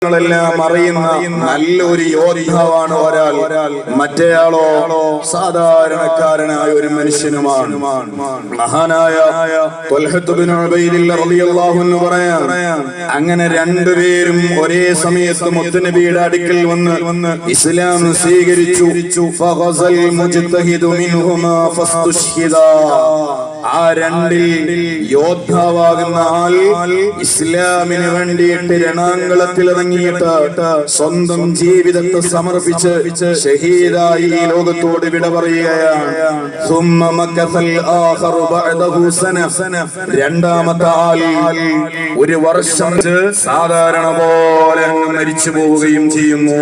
െല്ലാം അറിയുന്ന നല്ലൊരു യോദ്ധാവാണ് ഒരാൾ. മറ്റേയാളോ സാധാരണക്കാരനായ ഒരു മനുഷ്യനുമാണ്. മഹാനായ ത്വൽഹത്ത് ബിൻ ഉബൈദില്ലാഹ് റളിയല്ലാഹു അൻഹു പറയാൻ, അങ്ങനെ രണ്ടുപേരും ഒരേ സമയത്ത് മുത്തുനബിയുടെ അടുക്കൽ വന്ന് ഇസ്ലാം സ്വീകരിച്ചു. ഫഗസൽ മുജ്തഹിദു മിൻഹുമാ ഫസ്തുശ്ഹിദാ. ആ രണ്ടിൽ യോദ്ധാവാകുന്ന ആൾ ഇസ്ലാമിന് വേണ്ടിയിട്ട് രണാങ്കളത്തിൽ ഇറങ്ങിയിട്ട് സ്വന്തം ജീവിതത്തെ സമർപ്പിച്ച് ഷഹീദായി ഈ ലോകത്തോട് വിട പറയുകയാണ്. രണ്ടാമത്തെ ആൾ ഒരു വർഷം സാധാരണ പോലെ അങ്ങ് മരിച്ചു പോവുകയും ചെയ്യുന്നു.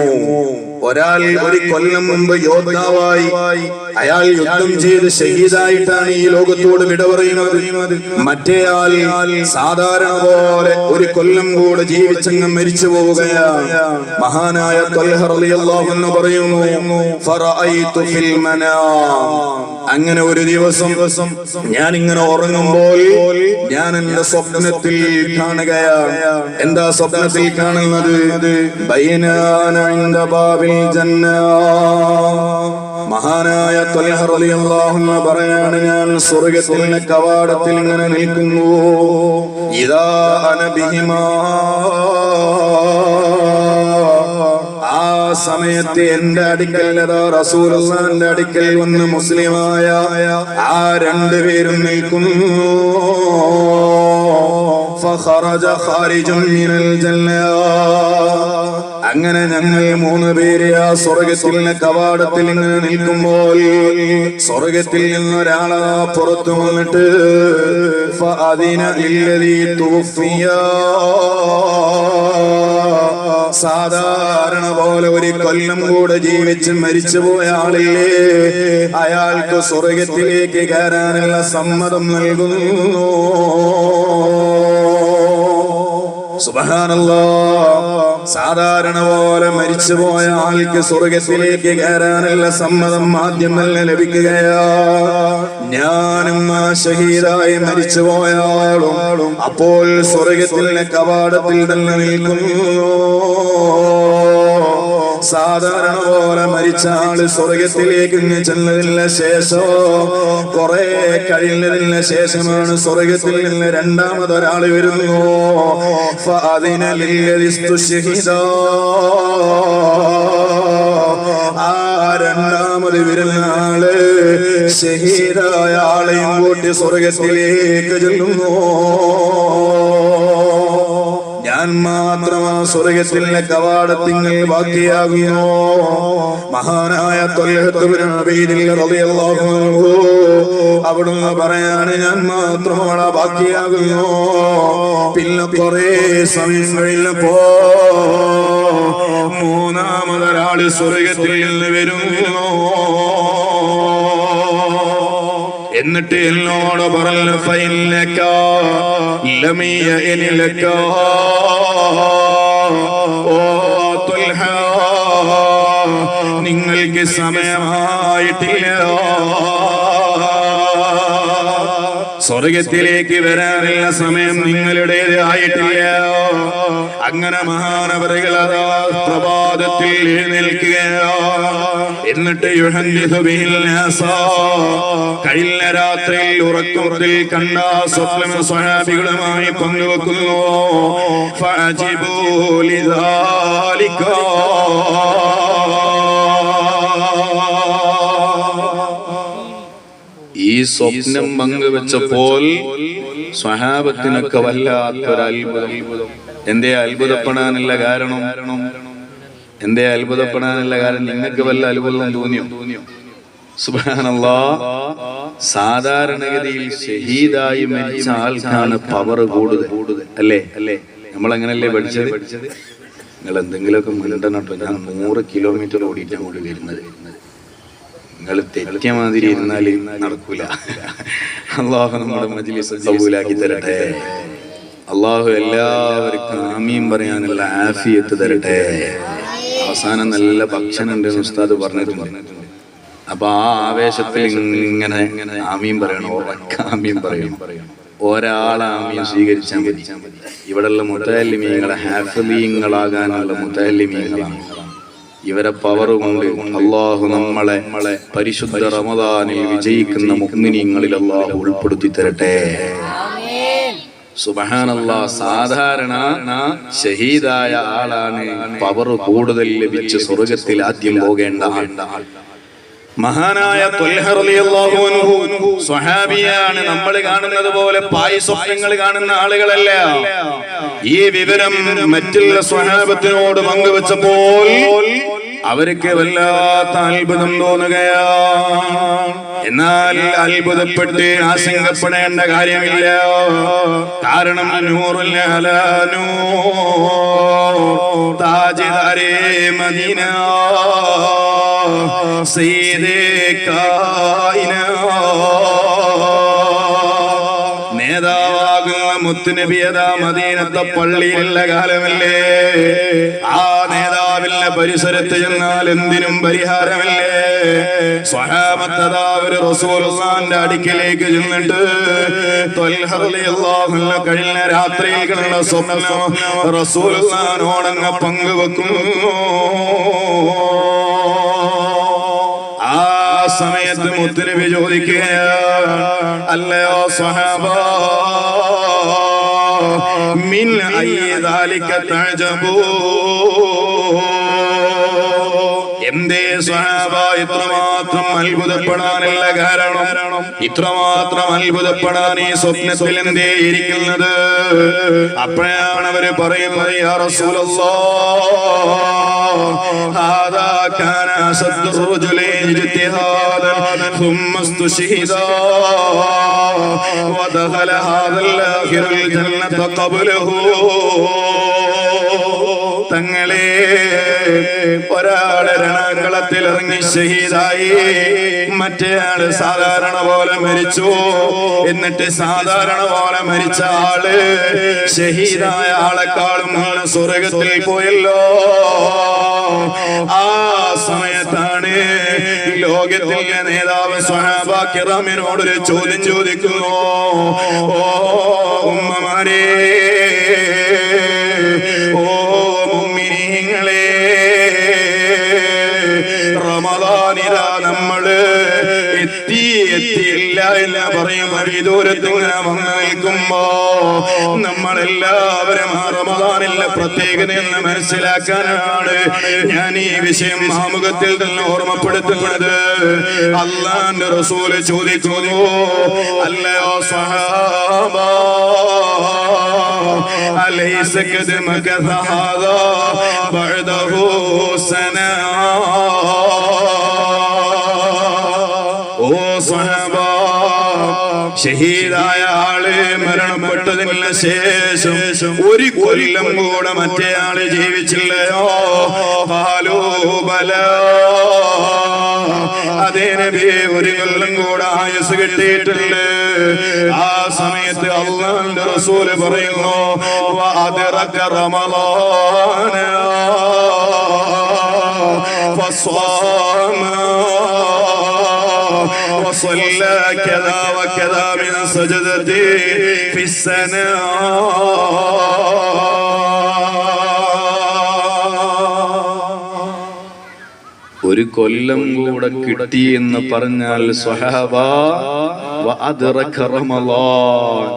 ഒരാൾ ഒരു കൊല്ലം മുമ്പ് യോദ്ധാവായി അയാൾ യുദ്ധം ചെയ്ത് ഷഹീദായിട്ടാണ് ഈ ലോകത്തോട് വിട പറയുന്നത്. മറ്റേ ആൾ സാധാരണ പോലെ ഒരു കൊല്ലം കൂടെ ജീവിച്ചങ്ങ് മരിച്ചു പോവുകയാണ്. മഹാനായ ത്വൽഹ റളിയല്ലാഹു അൻഹു പറയുന്നു, ഫറഅയ്തു ഫിൽ മനാം. അങ്ങനെ ഒരു ദിവസം ഞാൻ ഇങ്ങനെ ഉറങ്ങുമ്പോൾ ഞാൻ എന്റെ സ്വപ്നത്തിൽ കാണുകയാണ്. എന്താ സ്വപ്നത്തിൽ കാണുന്നത്? ബൈനാന ഇൻദ ബാബിൽ ജന്ന. മഹാനായ ത്വൽഹ റളിയല്ലാഹു അൻഹു പറയാണ്, ഞാൻ സ്വർഗ്ഗത്തിന്റെ കവാടത്തിൽ ഇങ്ങനെ നിൽക്കുന്നു. ഇദാ അന ബിഹിമാ. ആ സമയത്ത് എന്റെ അടുക്കൽ റസൂലുള്ളാഹിന്റെ അടുക്കൽ വന്ന് മുസ്ലിമായ ആ രണ്ടുപേരും നിൽക്കുന്നു. ഫഖറജ ഖാരിജുൻ മിനൽ ജന്ന. അങ്ങനെ ഞങ്ങൾ മൂന്ന് പേര് ആ സ്വർഗ്ഗത്തിന്റെ കവാടത്തിൽ ഇങ്ങനെ നിൽക്കുമ്പോൾ സ്വർഗ്ഗത്തിൽ നിന്ന് ഒരാളാ പുറത്തു വന്നിട്ട് ഫഅദിന ഇല്ലദീ തുഫിയ. സാധാരണ പോലെ ഒരു കൊല്ലം കൂടെ ജീവിച്ച് മരിച്ചുപോയ ആളില്ലേ, അയാൾക്ക് സ്വർഗ്ഗത്തിലേക്ക് കയറാനുള്ള സമ്മതം നൽകുന്നു. സുബ്ഹാനല്ലാഹ്. സാധാരണ പോലെ മരിച്ചുപോയ ആൾക്ക് സ്വർഗ്ഗത്തിലേക്ക് കയറാനുള്ള സമ്മതം ആദ്യം തന്നെ ലഭിക്കുകയാ. ഞാനും ആ ഷഹീദായി മരിച്ചുപോയ ആളും അപ്പോൾ സ്വർഗ്ഗത്തിലെ കവാടത്തിൽ തന്നെ നിൽക്കുന്നു. സാധാരണ പോലെ മരിച്ച ആള് സ്വർഗ്ഗത്തിലേക്ക് ചെന്നതിന് ശേഷം കുറെ കഴിഞ്ഞതിന് ശേഷമാണ് സ്വർഗ്ഗത്തിൽ നിന്ന് രണ്ടാമതൊരാള് വരുന്നു. ആ രണ്ടാമത് വരുന്ന ആള് ഷഹീദായ ആളെയും കൂട്ടി സ്വർഗ്ഗത്തിലേക്ക് ചെല്ലുന്നു. ഞാൻ മാത്രമാ സ്വർഗ്ഗത്തിലെ കവാടത്തിങ്ങൾ ബാക്കിയാകുന്നു. മഹാനായ ത്വൽഹത്ത് ബിൻ ഉബൈദില്ലാഹ് റളിയല്ലാഹു അൻഹു അവിടുന്ന് പറയാണ്, ഞാൻ മാത്രമാണ് ബാക്കിയാകുന്നു. പിന്നെ കുറെ സമയം കഴിഞ്ഞപ്പോ മൂന്നാമതൊരാള് സ്വർഗ്ഗത്തിൽ നിന്ന് വരുന്നു. എന്നിട്ട് എന്നോട് പറഞ്ഞു, ഫഇന്നക ലമിയ ഇലക. ഓ ത്വൽഹ, നിങ്ങൾക്ക് സമയമായിട്ടില്ല. സ്വർഗ്ഗത്തിലേക്ക് വരാനുള്ള സമയം നിങ്ങളുടേതായിട്ടില്ല. അങ്ങനെ മഹാനവറുകൾ അതാ പ്രഭാതത്തിൽ എഴുന്നേൽക്കുകയാണ്. എന്നിട്ട് യുഹദ്ദിസു ബിഹിൽ നാസ. കഴിഞ്ഞ രാത്രിയിൽ ഉറക്കത്തിൽ കണ്ട സ്വപ്നം സ്വഹാബികളുമായി പങ്കുവെക്കുന്നു. ഫഅജിബൂ ലിദാലിക. ഈ സ്വപ്നം പങ്കുവെച്ചപ്പോൾ സ്വഹാബത്തിനൊക്കെ വല്ലാത്തൊരത്ഭുതം. എന്തേ അത്ഭുതപ്പെടാനുള്ള കാരണം? എന്തേ അത്ഭുതപ്പെടാനുള്ള കാരണം? നിങ്ങൾക്ക് വല്ല അത്ഭുതം തോന്നിയോ? സുബ്ഹാനല്ലാഹ്. സാധാരണഗതിയിൽ ഷഹീദായി മരിച്ച ആൾക്കാണ് പവർ കൂടുതൽ, അല്ലേ? നമ്മളങ്ങനല്ലേ പഠിച്ചത്? നിങ്ങൾ എന്തെങ്കിലുമൊക്കെ മിണ്ടണം. ഞാൻ 100 കിലോമീറ്റർ ഓടിയിട്ടാണ് കൂടി വരുന്നത്. നിങ്ങൾ തെറ്റിയ മാതിരി ഇരുന്നാൽ നടക്കൂല. അല്ലാഹു നമ്മുടെ മജ്ലിസ് ഖബൂലാക്കി തരട്ടെ. അല്ലാഹു എല്ലാവർക്കും ആമീൻ പറയാനുള്ള ആഫിയത്ത് തരട്ടെ. അവസാനം നല്ല ഭക്ഷണം ഉണ്ടെന്ന് ഉസ്താദ് പറഞ്ഞിട്ടുണ്ട്. അപ്പൊ ആ ആവേശത്തിൽ ഇങ്ങനെ ആമീൻ പറയണം, ആമീൻ പറയണം. ഒരാളാമീൻ സ്വീകരിച്ചാൽ മതി. ഇവിടെയുള്ള മുതഅല്ലിമീങ്ങളെ ഹാഫിളീങ്ങളാകാനുള്ള മുതഅല്ലിമീങ്ങളാണ്. ഇവരെ പവർ കൊണ്ട് അല്ലാഹു നമ്മളെ പരിശുദ്ധ റമദാനിൽ വിജയിക്കുന്ന മുഅ്മിനീങ്ങളിൽ അല്ലാഹു ഉൾപ്പെടുത്തി തരട്ടെ. സുബ്ഹാനല്ലാഹ്. സാധാരണ ഷഹീദായ ആളാണ് പവർ കൂടുതൽ ലഭിച്ച് സ്വർഗത്തിൽ ആദ്യം പോകേണ്ട ആൾ. മഹാനായ ത്വൽഹ റളിയല്ലാഹു അൻഹു സ്വഹാബിയാണ്. നമ്മൾ കാണുന്നത് പോലെ പായ് സ്വപ്നങ്ങൾ കാണുന്ന ആളുകളല്ല. ഈ വിവരം മറ്റുള്ള സ്വഹാബത്തിനോട് പങ്കുവച്ചപ്പോൾ അവർക്ക് വല്ലാത്ത അത്ഭുതം തോന്നുകയാണ്. എന്നാൽ അത്ഭുതപ്പെട്ട് ആശങ്കപ്പെടേണ്ട കാര്യമില്ല. കാരണം നൂറുൽ അലാ നൂർ താജ്ദാരേ മദീന സയ്യിദേ കായിനാത്ത് നേതാവാകുന്ന മുത്തുനബിയതാ മദീനത്തെ പള്ളിയിലുള്ള കാലമല്ലേ. ആ നേതാവിന്റെ പരിസരത്ത് ചെന്നാൽ എന്തിനും പരിഹാരമല്ലേ. സ്വഹാബത്തതാ ഒരു റസൂലുള്ളാഹിന്റെ അടുക്കലേക്ക് ചെന്നിട്ട് ത്വൽഹ റളിയല്ലാഹു അൻഹു കഴിഞ്ഞ രാത്രിയിൽ കണ്ട സ്വപ്നം റസൂലുള്ളാഹിനോടങ്ങ് പങ്കുവെക്കുന്നു. ആ സമയത്ത് മുത്തുനബി ചോദിക്കുകയാണ്, അല്ലയോ സ്വഹാബ, മിൻ അയ്യി ദാലിക തഅജബൂ, എന്തേ സ്വഹാബ ഇത്രമാത്രം അത്ഭുതപ്പെടാനുള്ള കാരണം? ഇത്രമാത്രം അത്ഭുതപ്പെടാൻ ഈ സ്വപ്നത്തിൽ എന്തേ ഇരിക്കുന്നത്? അപ്പോഴാണ് അവര് പറയുന്നത്, യാ റസൂലല്ലാഹ്, ഹാദാ കാന അസദ്ദു റജുലി ഇജ്തിഹാദൻ ثم استشهد ودخل هذا الآخر الجنة قبله. തങ്ങളെ, ഒരാള് രണാങ്കളത്തിൽ ഇറങ്ങി ഷഹീദായി, മറ്റേയാള് സാധാരണ പോലെ മരിച്ചു. എന്നിട്ട് സാധാരണ പോലെ മരിച്ച ആള് ഷഹീദായ ആളെക്കാളും സ്വർഗത്തിൽ പോയല്ലോ. ആ സമയത്താണ് ലോകത്തിലെ നേതാവ് സ്വഹാബ കിറാമിനോടൊരു ചോദ്യം ചോദിക്കുന്നു. ഓ ഉമ്മമാരേ, ഓ മുഅ്മിനീങ്ങളെ, റമദാനിലാ നമ്മള് എത്തിയില്ല എന്ന് പറയുമ്പോ ഈ ദൂരത്ത് ഇങ്ങനെ വന്നു നിൽക്കുമ്പോ നമ്മളെല്ലാവരും ആ റമദാനിലെ പ്രത്യേകത എന്ന് മനസ്സിലാക്കാനാണ് ഞാൻ ഈ വിഷയം ആമുഖത്തിൽ തന്നെ ഓർമ്മപ്പെടുത്തുന്നത്. അല്ലാഹുവിന്റെ റസൂല് ചോദിക്കുന്നു, അല്ലയോ സ്വഹാബ, അലൈസ ഖദ് മകഥ ഹാദാ ബഅദഹു സനാ. ഓ സ്വഹാബ, ഷഹീദായ ആള് മരണപ്പെട്ടതിന് ശേഷം ഒരു കൊല്ലം കൂടെ മറ്റേ ആള് ജീവിച്ചില്ലയോ? ഖാലൂ ബലാ, അതേ നബി, ഒരു കൊല്ലം കൂടെ ആയുസ് കിട്ടിയിട്ടുണ്ട്. ആ സമയത്ത് അല്ലാഹുവിന്റെ റസൂല് പറയുന്നു, വഅദ്റക റമളാന ഫസ്വാമ وصلى كذا وكذا من سجدته في السنة. ഒരു കൊല്ലം കൂടെ കിട്ടി എന്ന് പറഞ്ഞാൽ സ്വഹാബ വഅദ്റക റമളാൻ,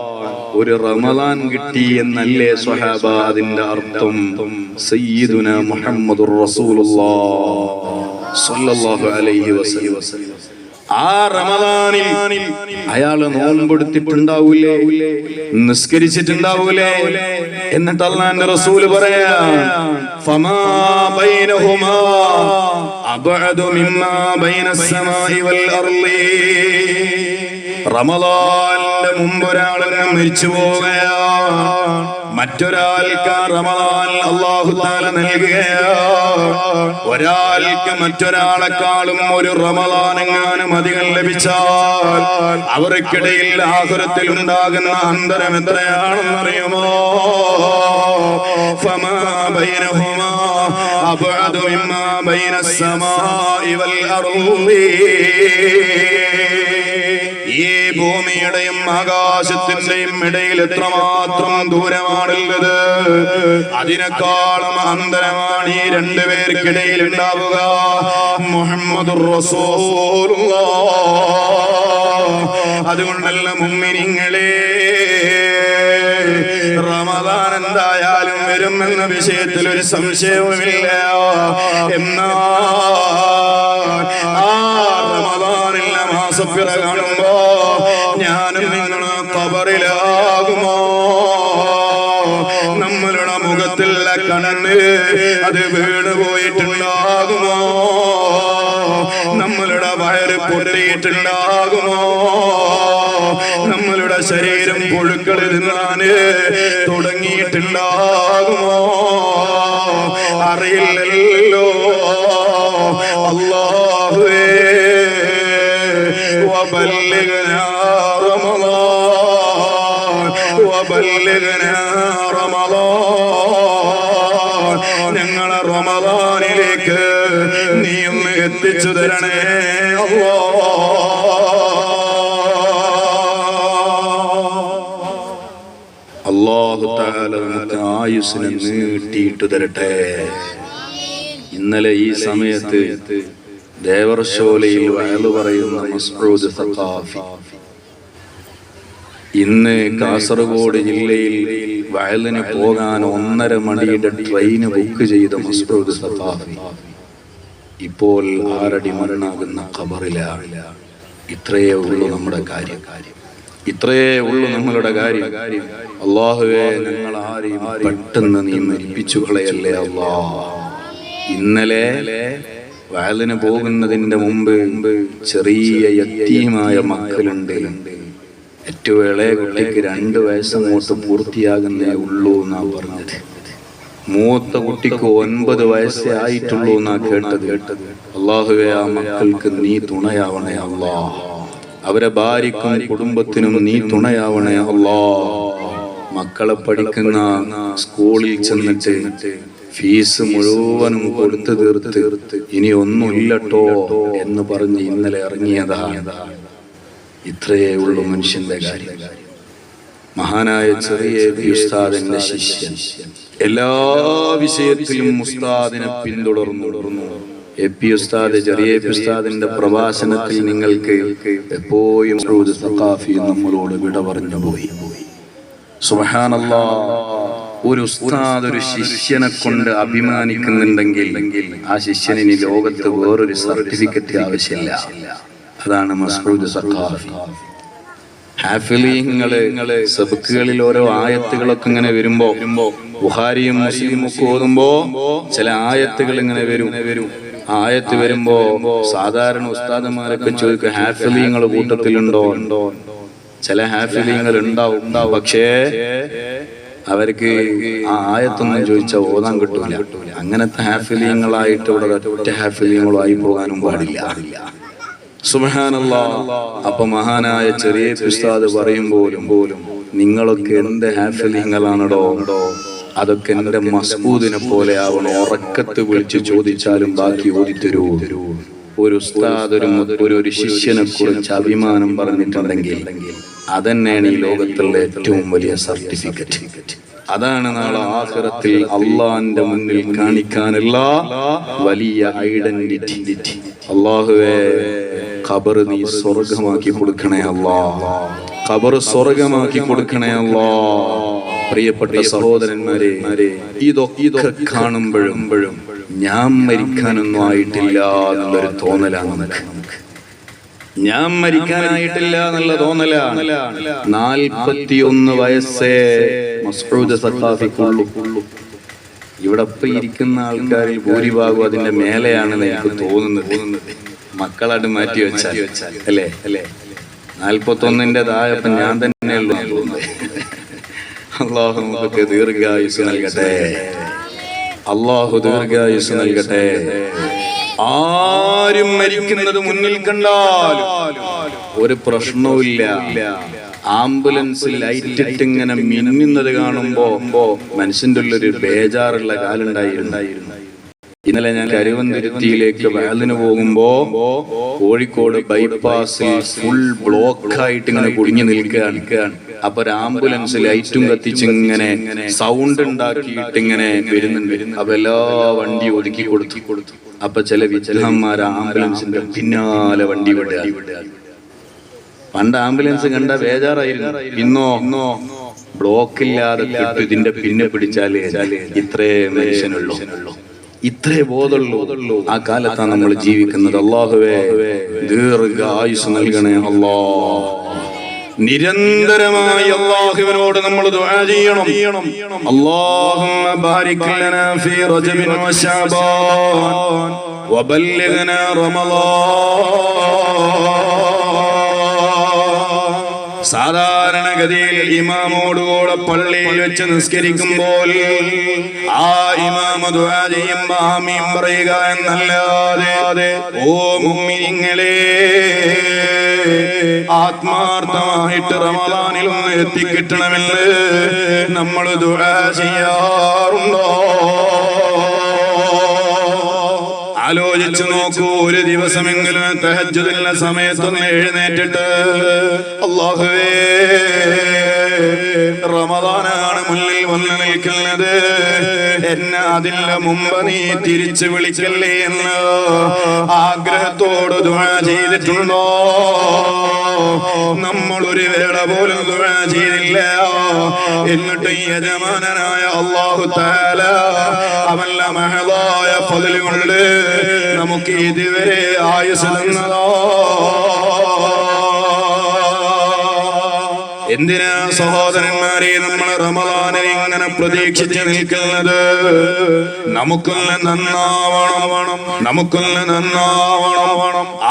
ഒരു റമളാൻ കിട്ടി എന്നല്ലേ സ്വഹാബ അതിന്റെ അർത്ഥം? സയ്യിദുനാ മുഹമ്മദുർ റസൂലുള്ളാഹ് സ്വല്ലല്ലാഹു അലൈഹി വസല്ലം ആ റമദാനിൽ അയാള് നോമ്പെടുത്തിട്ടുണ്ടാവൂലേ, നിസ്കരിച്ചിട്ടുണ്ടാവൂലേ? എന്നിട്ട് അല്ലാഹുവിന്റെ റസൂല് പറയാ, ഫമാ ബൈനഹുമാ അബ്അദു മിമ്മാ ബൈനസ് സമാഇ വൽ അർളി. റമദാനിന്റെ മുമ്പ് ഒരാളെ മരിച്ചു പോവുകയാണ്, മറ്റൊരാൾക്ക് റമദാൻ അല്ലാഹു തആല നൽകുകയാണ്. ഒരാൾക്ക് മറ്റൊരാളെക്കാളും ഒരു റമദാൻ എങ്ങാനും അധികം ലഭിച്ചാൽ അവർക്കിടയിൽ ആഖിറത്തിൽ ഉണ്ടാകുന്ന അന്തരം എത്രയാണെന്നറിയുമോ? ഫമാ ബൈനഹുമാ അബ്അദു മിമ്മാ ബൈനസ് സമാഇ വൽ അർളി. ഈ ഈ ഭൂമിയുടെയും ആകാശത്തിന്റെയും ഇടയിൽ എത്രമാത്രം ദൂരമാണുള്ളത്. അതിനേക്കാളും അന്തരമാണ് ഈ രണ്ടുപേർക്കിടയിൽ ഉണ്ടാവുക. മുഹമ്മദുർ റസൂലുള്ളാഹ്. അതുകൊണ്ടല്ല മുഅ്മിനീങ്ങളെ, റമദാൻ എന്തായാലും വരുമെന്ന വിഷയത്തിൽ ഒരു സംശയവുമില്ല. എന്നാൽ ആ റമദാനിലെ മാസപ്പിറ കാണുമ്പോ ഞാനും നിങ്ങളും ഖബറിലാകുമോ? നമ്മളുടെ മുഖത്തുള്ള കണ്ണ് അത് വീണ് പോയിട്ടുണ്ടാകുമോ? നമ്മളുടെ വയറ് പൊട്ടിയിട്ടുണ്ടാകുമോ? നമ്മളുടെ ശരീരം പുഴുക്കളിൽ നിന്നാണ് തുടങ്ങിയിട്ടുണ്ടാകുമോ? അറിയില്ലല്ലോ. അല്ലാഹുവേ വബല്ലിഗ്നാ റമളാൻ വബല്ലിഗ്നാ റമളാൻ. ഞങ്ങളെ റമളാനിലേക്ക് നീ ഒന്ന് എത്തിച്ചു തരണേ അല്ലാഹ്. അല്ലാഹു തആല നമുക്ക് ആയുസ്സിനെ നീട്ടിയിട്ട് തരട്ടെ. ഇന്നലെ ഈ സമയത്ത് ദേവർശോലയിൽ വയലു പറയുന്ന മസ്ഊദ് സഖാഫി, ഇന്ന് കാസർഗോഡ് ജില്ലയിൽ വയലിന് പോകാൻ 1.5 മണിയുടെ ട്രെയിന് ബുക്ക് ചെയ്ത മസ്ഊദ് സഖാഫി ഇപ്പോൾ 6 അടി മണ്ണാകുന്ന ഖബറിലാണ്. ഇത്രയേ ഉള്ളൂ നമ്മുടെ കാര്യം, ഇത്രയേ ഉള്ളൂ നമ്മളുടെ കാര്യം. അല്ലാഹുവേ, ഞങ്ങൾ ആരെയും പെട്ടെന്ന് നീ മരിപ്പിച്ചു കളയല്ലേ അല്ലാഹ്. ഇന്നലെ വയലിന് പോകുന്നതിന്റെ മുമ്പ് ചെറിയ യത്തീമായ മക്കളുണ്ട്. ഏറ്റവും ഇളയ കുട്ടിക്ക് 2 വയസ്സങ്ങോട്ട് പൂർത്തിയാകുന്നേ ഉള്ളൂ എന്നാ പറഞ്ഞത്. മൂത്ത കുട്ടിക്ക് 9 വയസ്സേ ആയിട്ടുള്ളൂ എന്നാ കേട്ടത്. അല്ലാഹുവേ, ആ മക്കൾക്ക് നീ തുണയാവണേ അല്ലാഹ്. അവരെ ഭാര്യക്കും കുടുംബത്തിനും നീ തുണയാവണേ അല്ലാഹ്. മക്കളെ പഠിക്കുന്ന സ്കൂളിൽ ചെന്നിട്ട് ഫീസ് മുഴുവനും കൊടുത്തു തീർത്ത് ഇനി ഒന്നുമില്ലട്ടോ എന്ന് പറഞ്ഞ് ഇന്നലെ ഇറങ്ങിയതാണ്. ഇത്രയേ ഉള്ളൂ മനുഷ്യന്റെ കാര്യം. മഹാനായ ചെറിയ ഉസ്താദിന്റെ ശിഷ്യൻ എല്ലാ വിഷയത്തിലും ഉസ്താദിനെ പിന്തുടർന്നു. എപി ഉസ്താദ്, ചെറിയ ഉസ്താദിന്റെ പ്രഭാഷണത്തിൽ നിങ്ങൾക്ക് എപ്പോഴും സഖാഫി നമ്മളോട് വിട പറഞ്ഞു പോയി. സുബ്ഹാനല്ലാഹ്, ഒരു ഉസ്താദ് ഒരു ശിഷ്യനെ കൊണ്ട് അഭിമാനിക്കുന്നുണ്ടെങ്കിൽ ആ ശിഷ്യന് ഇനി ലോകത്ത് വേറൊരു സർട്ടിഫിക്കറ്റ് ആവശ്യമില്ല. അതാണ് മസ്ഊദ് സഖാഫി. ഹാഫിളീങ്ങള് സബ്ക്കുകളിൽ ഓരോ ആയത്തുകളൊക്കെ ഇങ്ങനെ വരുമ്പോ, ബുഖാരിയും മുസ്ലിമും ഒക്കെ ഓതുമ്പോ ചില ആയത്തുകൾ ഇങ്ങനെ വരും. ആയത്ത് വരുമ്പോ സാധാരണ ഉസ്താദന്മാരൊക്കെ ചോദിക്കും, ഹാഫിളീങ്ങൾ കൂട്ടത്തിലുണ്ടോ? ചില ഹാഫിളീങ്ങൾ ഉണ്ടാവും, പക്ഷേ അവർക്ക് ആ ആയത്തൊന്നും ചോദിച്ചാൽ ഓതാൻ കിട്ടൂല. അങ്ങനത്തെ ഹാഫിളീങ്ങളായിട്ട് ഇവിടെ ഒറ്റ ഹാഫിളീങ്ങളും ആയി പോകാനും പാടില്ല. സുബ്ഹാനല്ലാഹ്. അപ്പൊ മഹാനായ ചെറിയ ഉസ്താദ് പറയുമ്പോലും നിങ്ങളൊക്കെ എന്റെ ഹാഫിളീങ്ങളാണോ? അതൊക്കെ എന്റെ മസ്ഊദിനെ പോലെ ആവണം. ഉറക്കത്ത് വിളിച്ച് ചോദിച്ചാലും ബാക്കി ഓതിത്തരൂ. ഒരു ഉസ്താദ് ഒരു ശിഷ്യനെ കുറിച്ച് അഭിമാനം പറഞ്ഞിട്ടുണ്ടെങ്കിൽ അതന്നെയാണ് ഈ ലോകത്തുള്ള ഏറ്റവും വലിയ സർട്ടിഫിക്കറ്റ്. അതാണ് നാളെ ആഖിറത്തിൽ അള്ളാന്റെ മുന്നിൽ കാണിക്കാനുള്ള വലിയ ഐഡന്റിറ്റി. അല്ലാഹുവേ, ഖബർ നീ സ്വർഗമാക്കി കൊടുക്കണേ അല്ലാഹ്. ഖബർ സ്വർഗമാക്കി കൊടുക്കണേ അല്ലാഹ്. പ്രിയപ്പെട്ട സഹോദരന്മാരെ, ഇതൊക്കെ കാണുമ്പോഴും ഞാൻ മരിക്കാനൊന്നും ആയിട്ടില്ല എന്നുള്ളൊരു തോന്നലാണ് നമുക്ക്. ഞാൻ മരിക്കാനായിട്ടില്ല എന്നുള്ള തോന്നലാണ്. 41 വയസ്സേ മസ്ഊദ് സഖാഫിക്കുള്ളൂ. ഇവിടെ ഇപ്പൊ ഇരിക്കുന്ന ആൾക്കാരിൽ ഭൂരിഭാഗം അതിന്റെ മേലെയാണെന്ന് എനിക്ക് തോന്നുന്നത്. മക്കളായിട്ട് മാറ്റി വെച്ചാൽ അല്ലേ? 41ന്റെ താഴെപ്പം ഞാൻ തന്നെയുള്ളൂ തോന്നുന്നത്. അല്ലാഹു നമുക്ക് ദീർഘായുസ് നൽകട്ടെ. അല്ലാഹു ദീർഘായുസ് നൽകട്ടെ. ആരും മരിക്കുന്നത് മുന്നിൽ കണ്ടാൽ ഒരു പ്രശ്നവുമില്ല. ആംബുലൻസ് ലൈറ്റ് ഇട്ട് ഇങ്ങനെ മിന്നുന്നത് കാണുമ്പോ മനുഷ്യന്റെ ഉള്ളൊരു ബേജാറുള്ള കാലുണ്ടായിരുന്നു. ഇന്നലെ ഞാൻ കരുവന്തുരുത്തിയിലേക്ക് വയലിന് പോകുമ്പോ കോഴിക്കോട് ബൈപ്പാസിൽ ഫുൾ ബ്ലോക്കായിട്ട് ഇങ്ങനെ കുടുങ്ങി നിൽക്കുകയാണ്. അപ്പൊ ഒരു ആംബുലൻസ് ലൈറ്റും കത്തിച്ച് ഇങ്ങനെ സൗണ്ട് ഉണ്ടാക്കിയിട്ട് ഇങ്ങനെ വരുന്നുണ്ട്. അപ്പൊ എല്ലാ വണ്ടി ഒതുക്കി കൊടുത്തു. അപ്പൊ ചില വിജയന്മാർ ആംബുലൻസിന്റെ പിന്നാലെ വണ്ടി വിടുക. പണ്ട് ആംബുലൻസ് കണ്ട ബേജാറായിരുന്നു. ഇന്നോ ബ്ലോക്കില്ലാതെ കിട്ടും. ഇതിന്റെ പിന്നെ പിടിച്ചാലേ ഇത്രേ മനുഷ്യനുള്ളൂ, ഇത്രേ ബോധമുള്ളൂ. ആ കാലത്താണ് നമ്മൾ ജീവിക്കുന്നത്. അല്ലാഹുവേ ദീർഘ ആയുസ് നൽകണേ അല്ലാ. നിരന്തരമായി അല്ലാഹുവിനോട് നമ്മൾ ദുആ ചെയ്യണം. അല്ലാഹുമ്മ ബാരിക് ലനാ ഫീ റജബിൻ വ ശഅബാൻ വബല്ലിഗ്നാ റമളാൻ. സാധാരണഗതിയിൽ ഇമാമോടുകൂടെ പള്ളിയിൽ വെച്ച് നിസ്കരിക്കുമ്പോൾ ആ ഇമാമ ദുആ ചെയ്യുമ്പോൾ ആമീൻ പറയുക എന്നല്ലാതെ ഓ മുഅ്മിനീങ്ങളെ, ആത്മാർത്ഥമായിട്ട് റമളാനിൽ ഒന്ന് എത്തിക്കിട്ടണമെന്ന് നമ്മൾ ദുആ ചെയ്യാറുണ്ടോ? ആലോചിച്ചു നോക്കൂ. ഒരു ദിവസമെങ്കിലും തഹജ്ജുദിന്റെ സമയത്തൊന്ന് എഴുന്നേറ്റിട്ട് അല്ലാഹുവേ, റമദാനാണ് മുന്നിൽ വന്ന് നിൽക്കുന്നത്, എന്നെ അതിന്റെ മുമ്പ് നീ തിരിച്ചു വിളിക്കല്ലേ എന്ന് ആഗ്രഹത്തോട് ദുആ ചെയ്തിട്ടുണ്ടോ? നമ്മൾ ഒരു വേള പോലും ദുആ ചെയ്തില്ല. എന്നിട്ട് യജമാനനായ അല്ലാഹു തആല അവന്റെ മഹദായ ഫളൽ കൊണ്ട് നമുക്ക് ഇതുവരെ ആയുസ് തന്നതോ? എന്തിനാ സഹോദരന്മാരെ നമ്മൾ റമളാനെ ഇങ്ങനെ പ്രതീക്ഷിച്ച് നിൽക്കുന്നത്? നമുക്കൊന്ന് നന്നാവണം.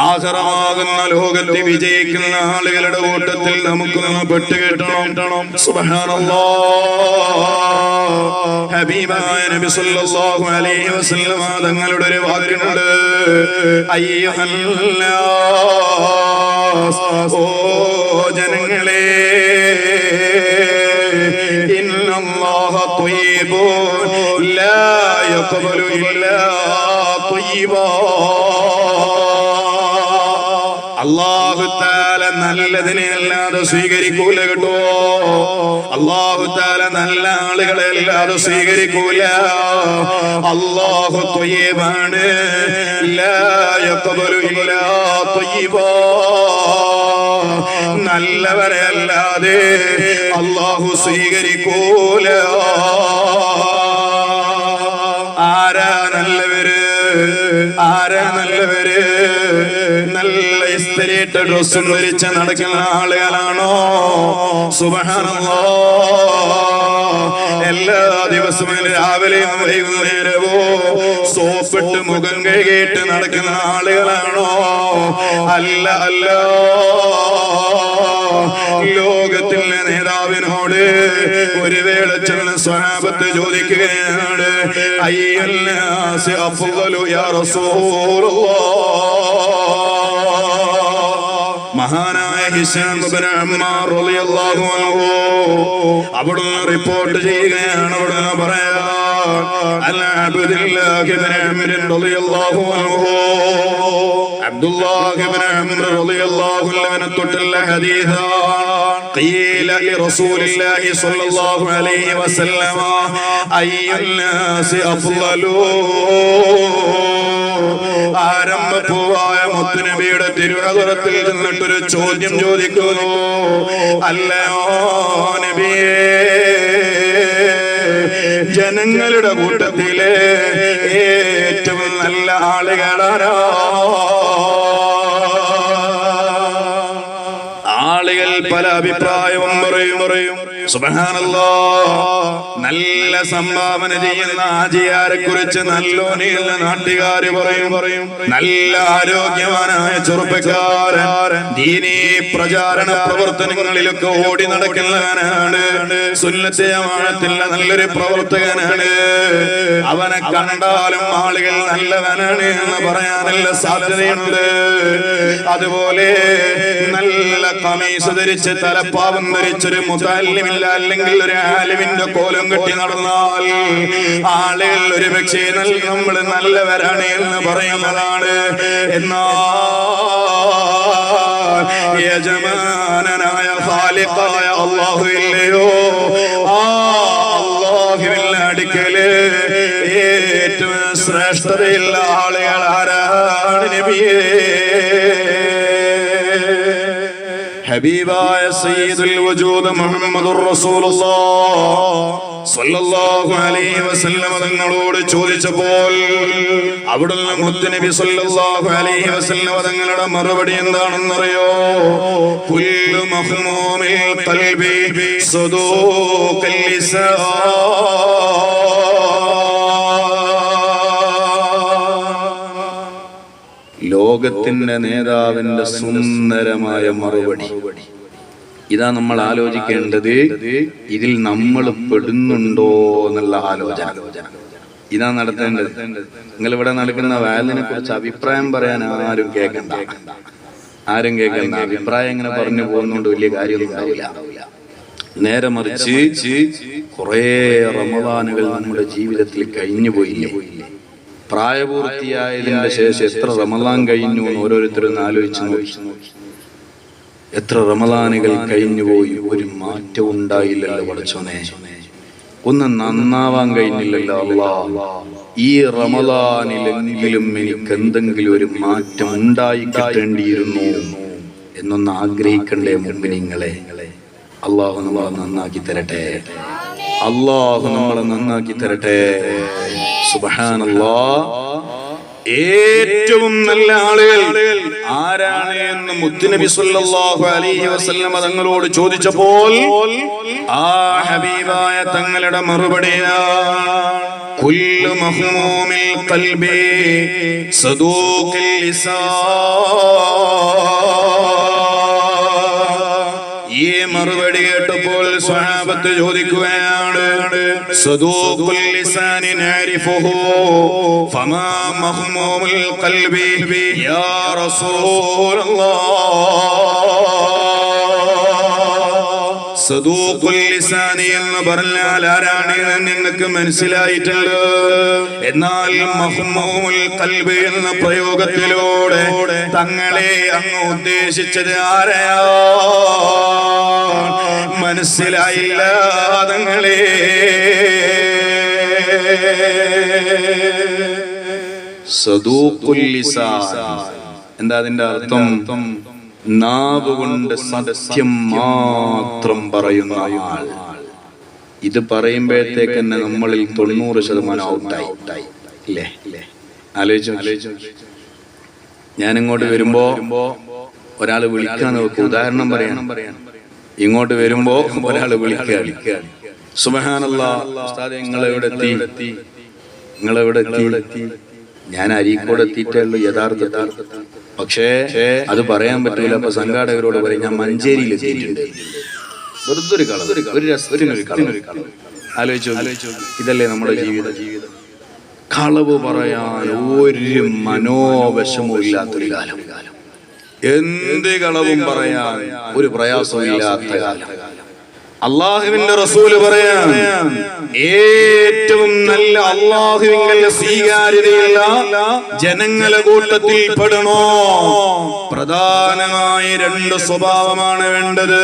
ആഖിറമാകുന്ന ലോകത്തിൽ വിജയിക്കുന്ന ആളുകളുടെ കൂട്ടത്തിൽ നമുക്കൊന്ന് പെട്ടുകിട്ടണം. സുബ്ഹാനല്ലാഹ്. ഹബീബായ നബി സല്ലല്ലാഹു അലൈഹി വസല്ലം തങ്ങളുടെ ഒരു വാക്കുണ്ട്, അയ്യുഹന്നാസ്, ഓ ജനങ്ങളെ, ഇന്നല്ലാഹ ത്വയ്യിബുൻ ലാ യഖ്ബലു ഇല്ലാ ത്വയ്യിബാ. അല്ലാഹു തആല നല്ലതിനെ അല്ലാതെ സ്വീകരിക്കൂല കേട്ടോ. അല്ലാഹു തആല നല്ല ആളുകളെ അല്ലാതെ സ്വീകരിക്കൂല. അല്ലാഹു ത്വയ്യിബാണ്, ലാ യഖ്ബലു ഇല്ലാ ത്വയ്യിബാ. നല്ലവരെ അല്ലാതെ അല്ലാഹു സ്വീകരിക്കൂല. ആരാ നല്ലവര്? നല്ല ഇസ്തിരിയിട്ട ഡ്രസ്സും ധരിച്ച് നടക്കുന്ന ആളുകളാണോ? സുബ്ഹാനല്ലാഹ്. എല്ലാ ദിവസവും രാവിലെയും വൈകുന്നേരവും സോപ്പിട്ട് മുഖം കഴുകിയിട്ട് നടക്കുന്ന ആളുകളാണോ? അല്ല. ലോകത്തിലെ നേതാവിനോട് ഒരു വേള ചെന്ന് സ്വഹാബത്ത് ചോദിക്കുകയാണ്, അയ്യന്നാസി അഫ്ളലു യാ റസൂലല്ലാഹ്. മഹാനായ ഹിശാം ഇബ്നു അമ്മാർ റളിയല്ലാഹു അൻഹു അവിടുന്ന് റിപ്പോർട്ട് ചെയ്യുകയാണ്. അവിടുന്ന് പറയാ, അബ്ദുല്ലാഹി ഇബ്നു അംർ റളിയല്ലാഹു അൻഹു, അബ്ദുല്ലാഹി ഇബ്നു അംർ റളിയല്ലാഹു അൻഹു തൊട്ടുള്ള ഹദീസാണ്. ഖീല ലിറസൂലില്ലാഹി സ്വല്ലല്ലാഹു അലൈഹി വസല്ലമ അയ്യുന്നാസി അഫ്ളലു. ആരംഭപ്പൂവായ മുത്തുനബിയുടെ തിരുഹദറത്തിൽ നിന്നിട്ടൊരു ചോദ്യം ചോദിക്കുന്നു, അല്ലയോ നബിയേ, ജനങ്ങളുടെ കൂട്ടത്തിലെ ഏറ്റവും നല്ല ആളുകളാരാ? ആളുകൾ പല അഭിപ്രായവും പറയും. സുബ്ഹാനല്ലാഹ്. നല്ല സംഭാവന ചെയ്യുന്ന ആജിയാരെ കുറിച്ച് നല്ലോനെയുള്ള നാട്ടുകാര് പറയും. നല്ല ആരോഗ്യവാനായ ചെറുപ്പക്കാരൻ ദീനീ പ്രചാരണ പ്രവർത്തനങ്ങളിലൊക്കെ ഓടി നടക്കുന്നവനാണ്. സുന്നത്തെ ജമാഅത്തിന്റെ നല്ലൊരു പ്രവർത്തകനാണ്. അവനെ കണ്ടാലും ആളുകൾ നല്ലവനാണ് എന്ന് പറയാനുള്ള സാധ്യതയുണ്ട്. അതുപോലെ നല്ല കമീസ് ധരിച്ച് തലപ്പാവം ധരിച്ചൊരു മുതല്ലിമില്ല അല്ലെങ്കിൽ ഒരു ആലിമിന്റെ കോലം കെട്ടി നടന്നാൽ ആളുകൾ ഒരു പക്ഷേ നമ്മൾ നല്ലവരാണ് എന്ന് പറയുന്നതാണ്. എന്നാൽ യജമാനനായ ഖാലിഖായ അല്ലാഹു ഇല്ലയോ, ആ അല്ലാഹുവിന്റെ അടുക്കല് ഏറ്റവും ശ്രേഷ്ഠതയുള്ള ആളുകൾ ആരാണ് നബിയേ? ഹബീബായ സയ്യിദുൽ വജൂദ് മുഹമ്മദുർ റസൂലുള്ളാഹ് സ്വല്ലല്ലാഹു അലൈഹി വസല്ലം തങ്ങളോട് ചോദിച്ചപ്പോൾ അവിടുന്ന് മുത്തുനബി സ്വല്ലല്ലാഹു അലൈഹി വസല്ലം തങ്ങളുടെ മറുപടി എന്താണെന്നറിയോ? കുല്ലു മഹ്മൂമിൽ ഖൽബി സുദൂഖൽ ലിസാൻ. ലോകത്തിന്റെ നേതാവിന്റെ സുന്ദരമായ മറുപടി ഇതാ നമ്മൾ ആലോചിക്കേണ്ടത്. ഇതിൽ നമ്മൾ പെടുന്നുണ്ടോ എന്നുള്ള ആലോചന ഇതാ നടത്തേണ്ടത്. നിങ്ങൾ ഇവിടെ നടക്കുന്ന വാലിനെ കുറിച്ച് അഭിപ്രായം പറയാൻ ആരും കേൾക്കണ്ട. അഭിപ്രായം ഇങ്ങനെ പറഞ്ഞു പോകുന്നോണ്ട് വലിയ കാര്യമൊന്നും ഉണ്ടാവില്ല. നേരെ മറിച്ച് കുറെ റമദാനുകൾ നമ്മുടെ ജീവിതത്തിൽ കഴിഞ്ഞു പോയില്ലേ? പ്രായപൂർത്തിയായതിന്റെ ശേഷം എത്ര റമദാൻ കഴിഞ്ഞു എന്ന് ഓരോരുത്തരും ആലോചിച്ച് നോക്കി. എത്ര റമദാനുകൾ കഴിഞ്ഞുപോയി, ഒരു മാറ്റം ഉണ്ടായില്ലല്ലോ പടച്ചോനെ. ഒന്ന് നന്നാവാൻ കഴിഞ്ഞില്ലല്ലോ അല്ലാഹ്. ഈ റമദാനിലെങ്കിലും എനിക്ക് എന്തെങ്കിലും ഒരു മാറ്റം ഉണ്ടായി കിട്ടേണ്ടിയിരുന്നു എന്നൊന്ന് ആഗ്രഹിക്കണ്ടേ മുഅ്മിനീങ്ങളെ? അല്ലാഹു നമ്മളെ നന്നാക്കി തരട്ടെ. അല്ലാഹു നമ്മളെ നന്നാക്കി തരട്ടെ. സുബ്ഹാനല്ലാഹ്. ഏറ്റവും നല്ല ആളുകൾ ആരാണ് എന്ന് മുത്തുനബി സ്വല്ലല്ലാഹു അലൈഹി വസല്ലം തങ്ങളോട് ചോദിച്ചപ്പോൾ ആ ഹബീബായ തങ്ങളുടെ മറുപടിയാണ് കുല്ലു മഹ്മൂമിൽ ഖൽബി സദൂഖൽ ലിസാൻ. ഈ മറുപടി കേട്ടപ്പോൾ സ്വഹാബത്ത് ചോദിക്കുകയാണ്, സദൂഖുൽ ലിസാനി നഅരിഫുഹു ഫമാ മഹ്മൂമുൽ ഖൽബി യാ റസൂലല്ലാഹ്. സദൂഖുൽ ലിസാനി എന്ന് പറഞ്ഞാൽ ആരാണ് നിങ്ങൾക്ക് മനസ്സിലായിട്ടുണ്ട്. എന്നാൽ മഹ്മൂമുൽ ഖൽബി എന്ന പ്രയോഗത്തിലൂടെ തങ്ങളെ അങ്ങ് ഉദ്ദേശിച്ചത് ആരെയാ മനസ്സിലായില്ല തങ്ങളെ. സദൂഖുൽ ലിസാൻ എന്താ അതിന്റെ അർത്ഥം? നാവ് കൊണ്ട് സത്യം മാത്രം പറയുന്ന ആൾ. ഇത് പറയുമ്പോഴത്തേക്ക് തന്നെ നമ്മളിൽ 90% ഔട്ടായി ഇല്ലേ? ആലോചിച്ചു. ഞാനിങ്ങോട്ട് വരുമ്പോ ഒരാള് വിളിക്കാൻ നോക്കും. ഉദാഹരണം പറയാം. ഇങ്ങോട്ട് വരുമ്പോ ഒരാള് വിളിക്കുകയാണ്, സുബ്ഹാനല്ലാഹ് ഉസ്താദേ നിങ്ങളെവിടെ എത്തി? ഞാൻ അരീക്കോട് എത്തിയിട്ടേ ഉള്ളൂ യഥാർത്ഥത്തിൽ. പക്ഷേ അത് പറയാൻ പറ്റൂല. അപ്പൊ സംഘാടകരോട് പറയും ഞാൻ മഞ്ചേരിയിൽ എത്തിയിട്ടുണ്ട്. വെറുതെ ഒരു കളവ്, ഒരു രസത്തിനൊരു കളവ്. ആലോചിച്ചു. ഇതല്ലേ നമ്മുടെ ജീവിതം. കളവ് പറയാൻ ഒരു മനോവശവും ഇല്ലാത്തൊരു കാലം. എന്ത് കളവും പറയാൻ ഒരു പ്രയാസവും ഇല്ലാത്ത കാലം. അള്ളാഹുവിന്റെ റസൂല് പറയാൻ ഏറ്റവും നല്ല അള്ളാഹുവിന്റെ സ്വീകാര്യതയുള്ള ജനങ്ങളെ കൂട്ടത്തിൽ പെടണോ? പ്രധാനമായി 2 സ്വഭാവമാണ് വേണ്ടത്.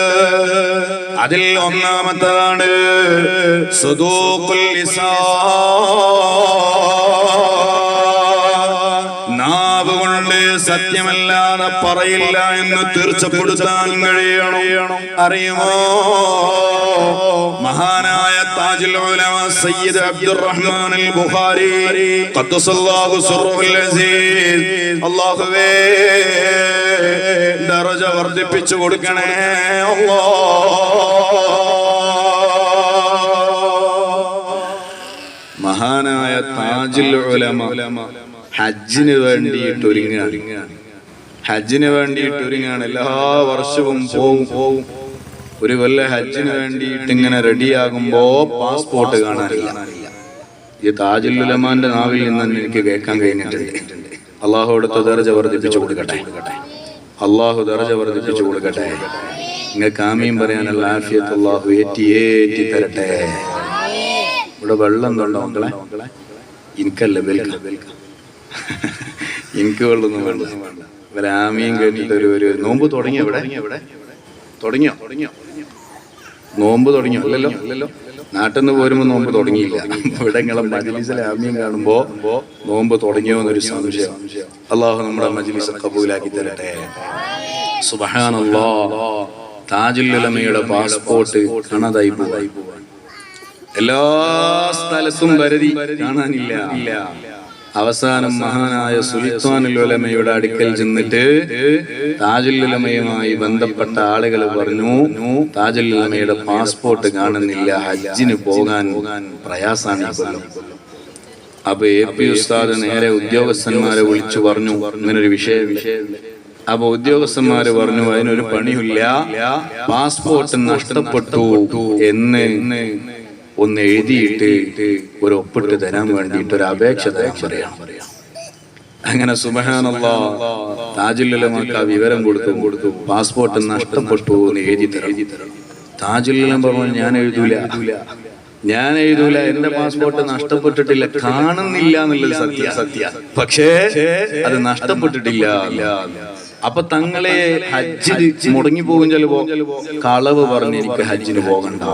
അതിൽ ഒന്നാമത്തേതാണ് സദൂഖുൽ ലിസാൻ. നാവ് കൊണ്ട് സത്യമല്ലാതെ പറയില്ല എന്ന് തീർച്ചപ്പെടുത്താൻ കഴിയണം. അറിയുമോ? മഹാനായ താജുൽ ഉലമ സയ്യിദ് അബ്ദുറഹ്മാൻ അൽ ബുഖാരി ഖദ്ദസല്ലാഹു സിർറുൽ അസീസ്, അല്ലാഹുവേ ദറജ വർദ്ധിപ്പിച്ചു കൊടുക്കണേ അല്ലാഹ്. മഹാനായ താജുൽ ഉലമ ഹജ്ജിന് വേണ്ടിയിട്ട് ഒരുങ്ങാണ്. എല്ലാ വർഷവും പോകും. ഒരു കൊല്ല ഹജ്ജിന് വേണ്ടിയിട്ട് ഇങ്ങനെ റെഡിയാകുമ്പോ പാസ്പോർട്ട് കാണാനില്ല. ഈ താജുൽ ഉലമാന്റെ നാവിൽ നിന്ന് എനിക്ക് കേൾക്കാൻ കഴിഞ്ഞിട്ടുണ്ട്. അള്ളാഹു അടുത്ത ദർജ വർദ്ധിപ്പിച്ചു കൊടുക്കട്ടെ. നിങ്ങൾക്ക് ആമീൻ പറയാനുള്ള ആഫിയത്ത് അല്ലാഹു ഏറ്റി തരട്ടെ. ഇവിടെ വെള്ളം ഉണ്ടോ മക്കളെ? എനിക്കല്ല എനിക്ക് വെള്ളമൊന്നും വേണ്ട. ഇവരെ ആമീൻ കേട്ടിട്ട് ഒരു നോമ്പ് തുടങ്ങിയോ? ഇവിടെ തുടങ്ങിയോ? നോമ്പ് തുടങ്ങിയോ? അല്ലല്ലോ. നാട്ടിൽ നിന്ന് പോരുമ്പോ നോമ്പ് തുടങ്ങിയില്ല. ഇവിടെ നിങ്ങളെ മജ്‌ലിസിലെ ആമീൻ കാണുമ്പോ നോമ്പ് തുടങ്ങിയോ എന്നൊരു സംശയം. അല്ലാഹു നമ്മുടെ മജ്‌ലിസ് ഖബൂലാക്കി തരട്ടെ. സുബ്ഹാനല്ലാഹ്. താജുൽ ഉലമയുടെ പാസ്പോർട്ട് കാണാതായി പോയി. എല്ലാ സ്ഥലത്തും പരതി കാണാനില്ല. അവസാനം മഹാനായ സുൽത്താനുൽ ഉലമയുടെ അടുക്കൽ ചെന്നിട്ട് താജുൽ ഉലമയുമായി ബന്ധപ്പെട്ട ആളുകൾ പറഞ്ഞു, താജുൽ ഉലമയുടെ പാസ്പോർട്ട് കാണുന്നില്ല, ഹജ്ജിന് പോകാൻ പ്രയാസാണ് ഈ കൊല്ലം. അപ്പൊ AP ഉസ്താദ് നേരെ ഉദ്യോഗസ്ഥന്മാരെ വിളിച്ചു പറഞ്ഞു ഇങ്ങനൊരു വിഷയം. അപ്പൊ ഉദ്യോഗസ്ഥന്മാര് പറഞ്ഞു അതിനൊരു പണിയില്ല, പാസ്പോർട്ട് നഷ്ടപ്പെട്ടു എന്ന് ഒന്ന് എഴുതിയിട്ട് ഒരു ഒപ്പിട്ട് തരാൻ വേണ്ടിയിട്ട് ഒരു അപേക്ഷ പറയാം. അങ്ങനെ സുബ്ഹാനല്ലാഹ് താജുൽ ഉലമക്ക് ആ വിവരം കൊടുത്തു. പാസ്പോർട്ട് നഷ്ടപ്പെട്ടു എന്ന് എഴുതി തരാം. താജുൽ ഉലമ പറഞ്ഞു ഞാൻ എഴുതൂല, എന്റെ പാസ്പോർട്ട് നഷ്ടപ്പെട്ടിട്ടില്ല, കാണുന്നില്ല എന്നുള്ളത് സത്യ, പക്ഷേ അത് നഷ്ടപ്പെട്ടിട്ടില്ല. അപ്പൊ തങ്ങളെ ഹജ്ജിന് മുടങ്ങി പോകും ചിലപ്പോ, കളവ് പറഞ്ഞ് എനിക്ക് ഹജ്ജിന് പോകണ്ട.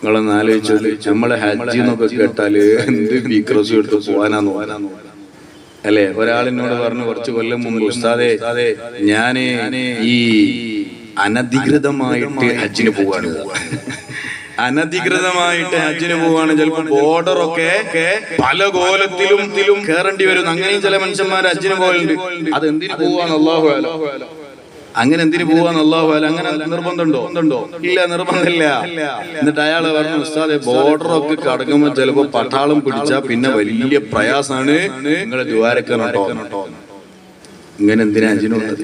നിങ്ങളൊന്ന് ആലോചിച്ചു, നമ്മളെ ഹജ്ജ് എന്നൊക്കെ കേട്ടാല് എന്ത് ബിക്രസും എടുത്ത് പോകാനാന്ന് അല്ലെ? ഒരാളിനോട് പറഞ്ഞു കുറച്ച് കൊല്ലം മുമ്പ്, ഉസ്താദേ ഞാന് ഈ അനധികൃതമായിട്ട് ഹജ്ജിന് പോവാണ്. അനധികൃതമായിട്ട് ഹജ്ജിന് പോവാണ്. ചിലപ്പോ ബോർഡറൊക്കെ പല കോലത്തിലും കേറേണ്ടി വരും. അങ്ങനെയും ചില മനുഷ്യന്മാർ ഹജ്ജിന് പോകലുണ്ട്. അത് എന്തിനു പോവാന്ന് അല്ലാഹു അലം. അങ്ങനെ എന്തിനു പോവാന്ന് അല്ലാഹു അലം. അങ്ങനെ നിർബന്ധമുണ്ടോ? ഇല്ല, നിർബന്ധമില്ല. എന്നിട്ട് അയാള് പറഞ്ഞു, ഉസ്താദെ ബോർഡറൊക്കെ കടക്കുമ്പോ ചിലപ്പോ പട്ടാളം പിടിച്ചാ പിന്നെ വലിയ പ്രയാസാണ്, നിങ്ങളെ ദ്വാരക്കണോ. ഇങ്ങനെ എന്തിനാ ഹജ്ജിനുള്ളത്?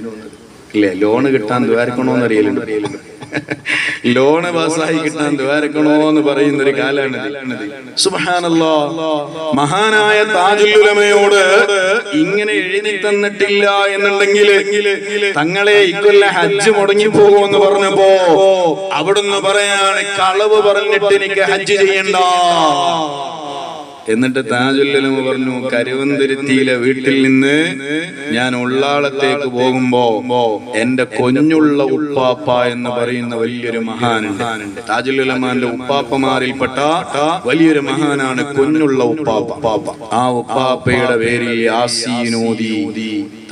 ഇല്ലേ, ലോണ് കിട്ടാൻ ദ്വാരക്കണോന്ന് അറിയലുണ്ട്. ലോണ് പാസ്സായി കിട്ടാൻ ദ്വാരക്കണോ എന്ന് പറയുന്ന ഒരു കാലാണ്. സുബ്ഹാനല്ലാഹ്. മഹാനായ താജുൽ ഉലമയോട് ഇങ്ങനെ എഴുതി തന്നിട്ടില്ല എന്നുണ്ടെങ്കിൽ തങ്ങളെ ഇക്കൊല്ല ഹജ്ജ് മുടങ്ങി പോകുമെന്ന് പറഞ്ഞപ്പോ അവിടുന്ന് പറയാണ്, കളവ് പറഞ്ഞിട്ട് എനിക്ക് ഹജ്ജ് ചെയ്യണ്ട. എന്നിട്ട് താജുൽ ഉലമ പറഞ്ഞു, കരുവന്തുരുത്തിയിലെ വീട്ടിൽ നിന്ന് ഞാൻ ഉള്ളാളത്തേക്ക് പോകുമ്പോ എന്റെ കൊഞ്ഞുള്ള ഉപ്പാപ്പ എന്ന് പറയുന്ന വലിയൊരു മഹാനുണ്ട്. താജുൽ ഉലമാന്റെ ഉപ്പാപ്പമാരിൽപ്പെട്ട വലിയൊരു മഹാനാണ് കൊഞ്ഞുള്ള ഉപ്പാപ്പ. ആ ഉപ്പാപ്പയുടെ പേരിൽ യാസീൻ ഓതി.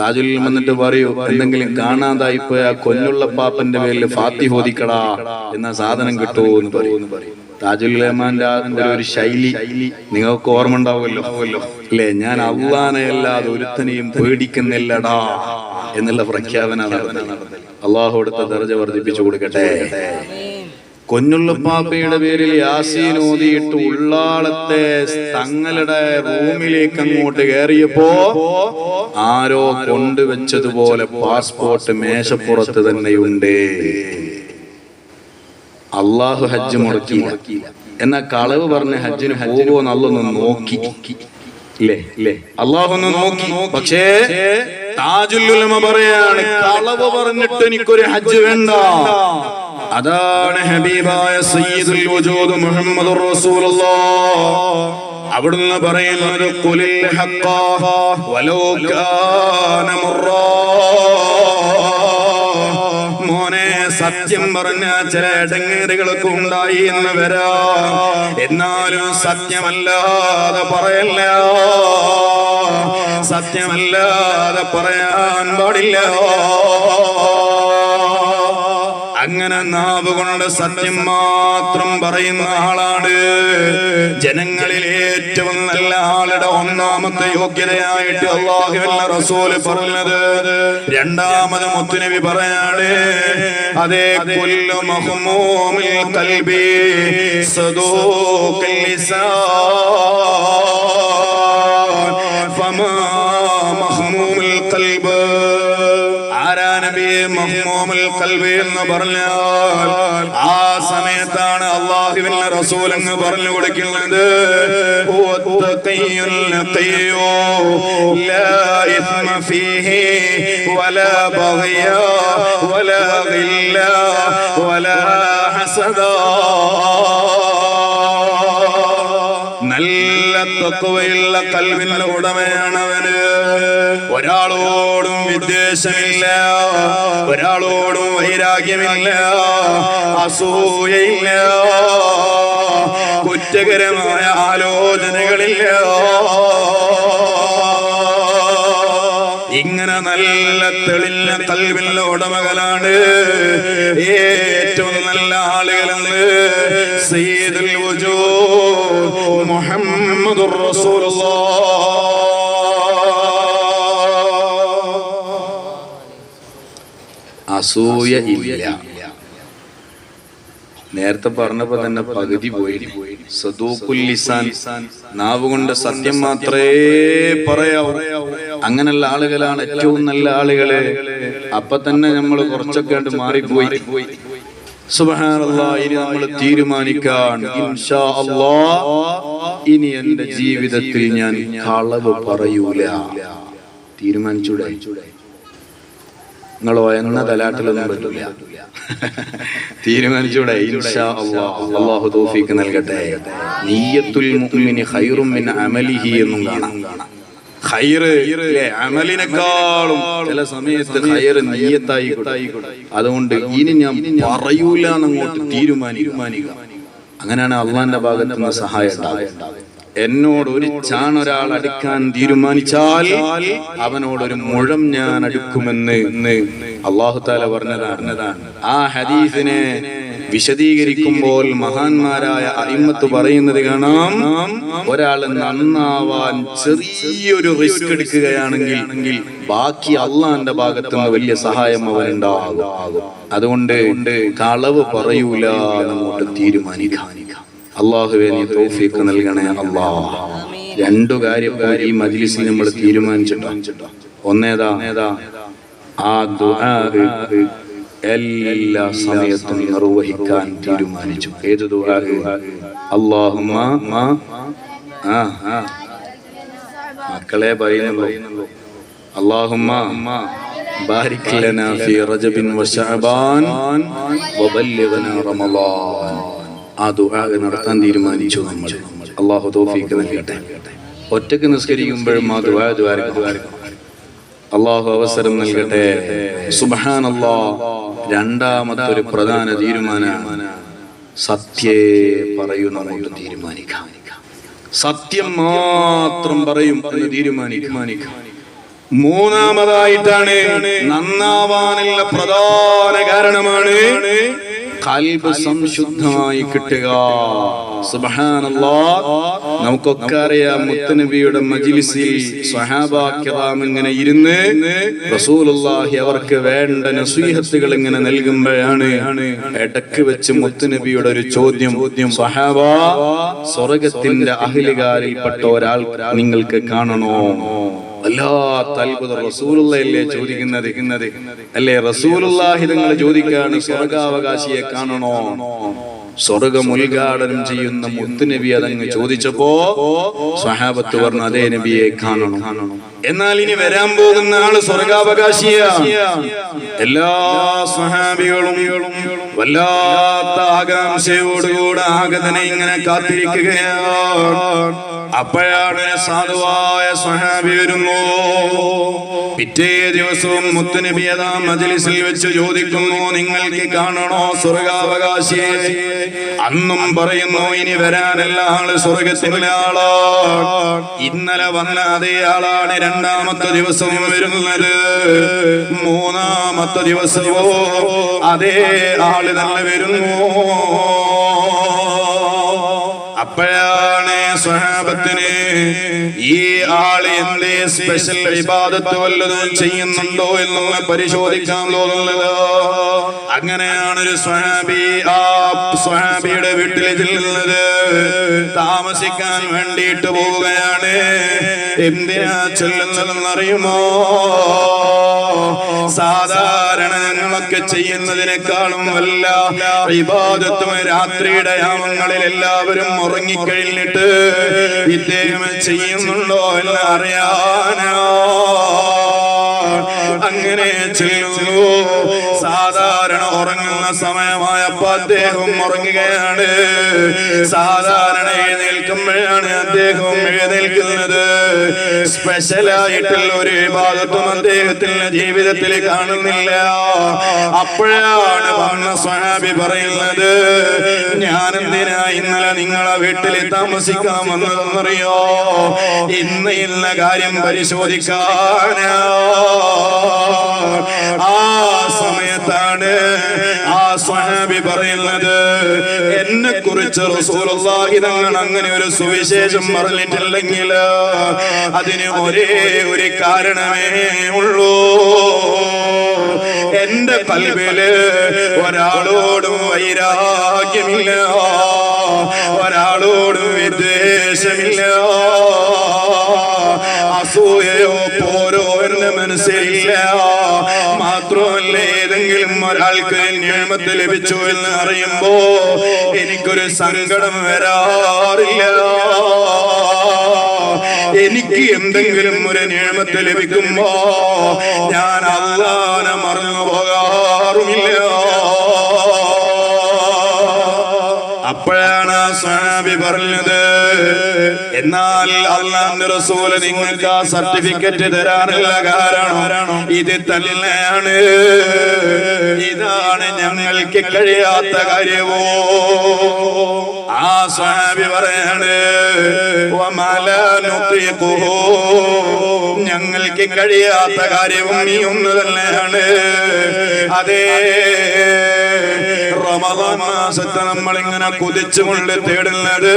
താജുൽ ഉലമ എന്നിട്ട് പറയൂ, എന്തെങ്കിലും കാണാതായിപ്പോയ ആ കൊഞ്ഞുള്ള പാപ്പന്റെ പേരിൽ ഫാത്തിഹ ഓതിക്കടാ എന്ന സാധനം കിട്ടുമോ എന്ന് പറയും. താജുൽ ഉലമാന്റെ ഒരു ശൈലി നിങ്ങൾക്ക് ഓർമ്മ ഉണ്ടാവുമല്ലോ അല്ലെ? ഞാൻ അള്ളാനെയല്ലാതെ ഒരുത്തനെയും പേടിക്കുന്നില്ലടാ എന്നുള്ള പ്രഖ്യാപന നടന്നത്. അള്ളാഹു അടുത്ത ദർജ വർദ്ധിപ്പിച്ചു കൊടുക്കട്ടെ. കൊഞ്ഞുള്ളപ്പാപ്പയുടെ പേരിൽ യാസീൻ ഓതിയിട്ട് ഉള്ളാളത്തെ തങ്ങളുടെ റൂമിലേക്ക് അങ്ങോട്ട് കയറിയപ്പോ ആരോ കൊണ്ടുവച്ചതുപോലെ പാസ്പോർട്ട് മേശപ്പുറത്ത് തന്നെയുണ്ട്. അള്ളാഹു ഹജ്ജ് മുടക്കിയില്ല, എന്നാ കളവ് പറഞ്ഞ് ഹജ്ജിന് പോകുമോന്ന് അള്ളൊന്ന് നോക്കി. ഇല്ലേ, അള്ളാഹു ഒന്ന് നോക്കി. പക്ഷേ താജുൽ ഉലമ പറയാണ്, കളവ് പറഞ്ഞിട്ട് എനിക്കൊരു ഹജ്ജ് വേണ്ട. അതാണ് ഹബീബായ സയ്യിദുൽ വജൂദ് മുഹമ്മദുർ റസൂലുള്ളാഹ്. അവിടുന്ന് പറയുന്നത്, ഖുലിൽ ഹഖ്ഖ വലൗ കാന മുർറാ. മോനെ, സത്യം പറഞ്ഞ ചില ഇടങ്ങേറുകളൊക്കെ ഉണ്ടായി എന്ന് വരാം, എന്നാലും സത്യമല്ലാതെ പറയല്ല, സത്യമല്ലാതെ പറയാൻ പാടില്ല. അങ്ങനെ നാവ് കൊണ്ട് സത്യം മാത്രം പറയുന്ന ആളാണ് ജനങ്ങളിൽ ഏറ്റവും നല്ല ആളുടെ ഒന്നാമത്തെ യോഗ്യതയായിട്ട് അല്ലാഹുവിന്റെ റസൂല് പറഞ്ഞത്. രണ്ടാമത് മുത്തുനബി പറയാണ്, അതേ കുല്ലു മഹ്മൂമിൽ ഖൽബി സദൂഖുൽ ലിസാൻ ഫമാ മഹ്മൂമുൽ ഖൽബ്. ആരാ നബിയെ മഹ്മൂമുൽ ഖൽബി എന്ന് പറഞ്ഞാൽ ആ സമയത്താണ് അല്ലാഹുവിന്റെ റസൂൽ അങ്ങ് പറഞ്ഞു കൊടുക്കുന്നത് ലാ ഇസ്മ ഫീഹി വലാ ബഗ്യ വലാ ഗില്ല വലാ ഹസദ. നല്ല തഖ്വയുള്ള ഖൽബിന്റെ ഉടമയാണ് അവന്. ഒരാളോടും വിദ്വേഷമില്ല, ഒരാളോടും വൈരാഗ്യമില്ല, അസൂയയില്ല, കുറ്റകരമായ ആലോചനകളില്ല. ഇങ്ങനെ നല്ല തെളിഞ്ഞ ഖൽബിന്റെ ഉടമകളാണ് ഏറ്റവും നല്ല ആളുകളെന്ന് സയ്യിദുൽ വജൂദ് മുഹമ്മദുർ റസൂലുള്ളാഹ്. അസൂയ ഇല്ല. നേരത്തെ പറഞ്ഞപ്പോ തന്നെ പകുതി പോയി. സദൂഖുൽ ലിസാൻ, നാവ് കൊണ്ട് സത്യം മാത്രമേ പറയാവൂ. അങ്ങനെയുള്ള ആളുകളാണ് ഏറ്റവും നല്ല ആളുകള്. അപ്പൊ തന്നെ നമ്മൾ കുറച്ചൊക്കെ മാറിപ്പോയി. സുബ്ഹാനല്ലാഹ്. ഇനി നമ്മൾ തീരുമാനിക്കാൻ, ഇൻഷാ അല്ലാഹ് ഇനി എന്റെ ജീവിതത്തിൽ ഞാൻ കളവ് പറയൂല. തീരുമാനിച്ചൂടെ? നിങ്ങളോ എന്ന തലാട്ടിലൊന്നും പറ്റില്ല. തീരുമാനിച്ചൂടെ? ഇൻഷാ അല്ലാഹ്. അല്ലാഹു തൗഫീഖ് നൽകട്ടെ. നിയ്യത്തുൽ മുഅ്മിനി ഖൈറും മിൻ അമലിഹി എന്നും കാണാം. ഖൈറ് അമലിനെക്കാളും ചില സമയത്ത് ഖൈറ് നിയ്യത്തായി. അതുകൊണ്ട് ഇനി ഞാൻ പറയൂല എന്നങ്ങോട്ട് തീരുമാനിക്കുക. അങ്ങനെയാണ് അള്ളാന്റെ ഭാഗത്ത് നിന്ന് സഹായം ഉണ്ടാകുക. എന്നോട് ഒരു ചാണൊരാൾ അടുക്കാൻ തീരുമാനിച്ചാൽ അവനോടൊരു മുഴം ഞാൻ അടുക്കുമെന്ന് അല്ലാഹു തആല പറഞ്ഞതാണ്. ആ ഹദീസിനെ വിശദീകരിക്കുമ്പോൾ മഹാന്മാരായ അയിമ്മത്ത് പറയുന്നത് കാണാം, ഒരാൾ നന്നാവാൻ ചെറിയൊരു റിസ്ക് എടുക്കുകയാണെങ്കിൽ ബാക്കി അള്ളാന്റെ ഭാഗത്തുനിന്ന് വലിയ സഹായം അവനുണ്ടാകും. അതുകൊണ്ട് കളവ് പറയൂല എന്നങ്ങോട്ട് തീരുമാനിക്കാം. അല്ലാഹുവേ നീ തൗഫീഖ് നൽകണേ അല്ലാഹ്. രണ്ടു കാര്യം ഈ മജ്ലിസിൽ നമ്മൾ തീരുമാനിച്ചിട്ടുണ്ട്. ഒന്നേതാ? ആ ദുആ എല്ലാ സമയത്തും നിർവഹിക്കാൻ തീരുമാനിച്ചു. ഏത് ദുആ? അല്ലാഹുമ്മ മക്കളെ പറയുന്നുള്ളൂ. അല്ലാഹുമ്മ ബാരിക് ലനാ ഫീ റജബിൻ വശഅബാൻ വബല്ലിഗ്നാ റമളാൻ. ആ ദുആ നടത്താൻ തീരുമാനിച്ചു നമ്മൾ. അല്ലാഹു തൗഫീഖ് നൽകട്ടെ. ഒറ്റക്ക് നിസ്കരിക്കുമ്പോഴും ആ ദുആ അല്ലാഹു അവസരം നൽകട്ടെ. സുബ്ഹാനല്ലാഹ്. രണ്ടാമത്തെ ഒരു പ്രധാന തീരുമാനമാണ് സത്യം പറയുന്നതോട് തീരുമാനിക്കാം. സത്യം മാത്രം പറയും എന്ന് തീരുമാനിക്കാം. മൂന്നാമതായിട്ടാണ് നന്നാവാനുള്ള പ്രധാന കാരണമാണ് ഖൽബ് സംശുദ്ധമായി കിട്ടുക. സുബ്ഹാനല്ലാഹ്. നമുക്കൊക്കെ അറിയാം, മുത്തുനബിയുടെ മജ്ലിസിൽ സ്വഹാബാ കിറാം ഇങ്ങനെ ഇരുന്ന് റസൂലുള്ളാഹി അവർക്ക് വേണ്ട നസീഹത്തുകൾ ഇങ്ങനെ നൽകുമ്പോഴാണ് ഇടക്ക് വെച്ച് മുത്തുനബിയുടെ ഒരു ചോദ്യം, സ്വഹാബാ സ്വർഗ്ഗത്തിന്റെ അഹ്ലുകാരിൽപ്പെട്ട ഒരാൾ നിങ്ങൾക്ക് കാണണോ? വല്ലാത്ത അത്ഭുതം. റസൂലുള്ളാഹിയല്ലേ ചോദിക്കുന്നത് അല്ലേ? റസൂലുള്ളാഹി തങ്ങൾ ചോദിക്കാണ്, സ്വർഗാവകാശിയെ കാണണോ? സ്വർഗം ഉദ്ഘാടനം ചെയ്യുന്ന മുത്തുനബി അതങ്ങ് ചോദിച്ചപ്പോ സ്വഹാബത്ത് പറഞ്ഞു, അതേ നബിയെ കാണണം. എന്നാൽ ഇനി വരാൻ പോകുന്ന ആള് സ്വർഗാവകാശിയാണ്. എല്ലാ സ്വഹാബികളും വല്ലാത്ത ആകാംക്ഷയോടുകൂടെ ആഗതനെ ഇങ്ങനെ കാത്തിരിക്കുകയാണ്. അപ്പോഴാണ് സാധുവായ സ്വഹാബി വരുന്നു. പിറ്റേ ദിവസവും മുത്തുനബി അതാ മജ്ലിസിൽ വെച്ച് ചോദിക്കുന്നു, നിങ്ങൾക്ക് കാണണോ സ്വർഗാവകാശിയെ? അന്നും പറയുന്നു, ഇനി വരാനുള്ള ആള് സ്വർഗത്തിന്റെ ആളാണ്. ഇന്നലെ വന്ന അതേ ആളാണ് രണ്ടാമത്തെ ദിവസവും വരുന്നത്. മൂന്നാമത്തെ ദിവസവോ അതേ ആള് തന്നെ വരുന്നു. അപ്പോഴാണ് സ്വഹാബത്തിന് ഈ ആള് എന്തേ സ്പെഷ്യൽ ഇബാദത്ത് വല്ലതും ചെയ്യുന്നുണ്ടോ എന്ന് പരിശോധിക്കാൻ തോന്നുന്നത്. അങ്ങനെയാണ് ഒരു സ്വഹാബി ആ സ്വഹാബിയുടെ വീട്ടിൽ ചെല്ലുന്നത്. താമസിക്കാൻ വേണ്ടിയിട്ട് പോവുകയാണ്. എന്തിനാ ചെല്ലുന്നതെന്നറിയുമോ? സാധാരണ ഞങ്ങളൊക്കെ ചെയ്യുന്നതിനേക്കാളും വല്ല ഇബാദത്തും രാത്രിയുടെ യാമങ്ങളിൽ എല്ലാവരും ഉറങ്ങിക്കഴിഞ്ഞിട്ട് ഇദ്ദേഹം ചെയ്യുന്നുണ്ടോ എന്ന് അറിയാനാ. അങ്ങനെ ചെയ്യുന്നു. സാധാരണ ഉറങ്ങുന്ന സമയമായപ്പോ അദ്ദേഹം ഉറങ്ങുകയാണ്. സാധാരണ എഴുന്നേൽക്കുമ്പോഴാണ് അദ്ദേഹം എഴുന്നേൽക്കുന്നത്. സ്പെഷ്യലായിട്ടുള്ള ഒരു ഇബാദത്തും അദ്ദേഹത്തിന്റെ ജീവിതത്തിൽ കാണുന്നില്ല. അപ്പോഴാണ് വന്ന സ്വഹാബി പറയുന്നത്, ഞാൻ എന്തിനാ ഇന്നലെ നിങ്ങളെ വീട്ടിൽ താമസിക്കാൻ വന്നതെന്നറിയോ? ഇന്ന കാര്യം പരിശോധിക്കാനാ. ആ സമയത്താണ് ആ സ്വഹാബി പറയുന്നത്, എന്നെ കുറിച്ച് റസൂലുള്ളാഹി തങ്ങൾ അങ്ങനെ ഒരു സുവിശേഷം പറഞ്ഞിട്ടില്ലെങ്കിൽ അതിന് ഒരേ ഒരു കാരണമേ ഉള്ളൂ. എന്റെ ഖൽബില് ഒരാളോടും വൈരാഗ്യമില്ല, ഒരാളോടും വിദ്വേഷമില്ല, അസൂയയോ പോരോ എന്റെ മനസ്സിലില്ല. മാത്രമല്ല, ഏതെങ്കിലും ഒരാൾക്ക് നിഅമത്ത് ലഭിച്ചു എന്ന് അറിയുമ്പോ എനിക്കൊരു സങ്കടം വരാറില്ല. എനിക്ക് എന്തെങ്കിലും ഒരു നിഅമത്ത് ലഭിക്കുമ്പോ ഞാൻ അല്ലാഹനെ മറന്നു പോകാറുമില്ല. അപ്പോഴാണ് സ്വഹാബി പറഞ്ഞത്, എന്നാൽ അല്ലാഹുവിന്റെ റസൂല് നിങ്ങൾക്ക് ആ സർട്ടിഫിക്കറ്റ് തരാനുള്ള കാരണം ഇത് തന്നെയാണ്. ഇതാണ് ഞങ്ങൾക്ക് കഴിയാത്ത കാര്യമോ? ആ സ്വഹാബി പറയാണ്, ഞങ്ങൾക്ക് കഴിയാത്ത കാര്യവും ഈ ഒന്ന് തന്നെയാണ്. അതേ, റമദാൻ മാസത്തെ നമ്മൾ ഇങ്ങനെ കുതിച്ചുകൊണ്ട് തേടുന്നത്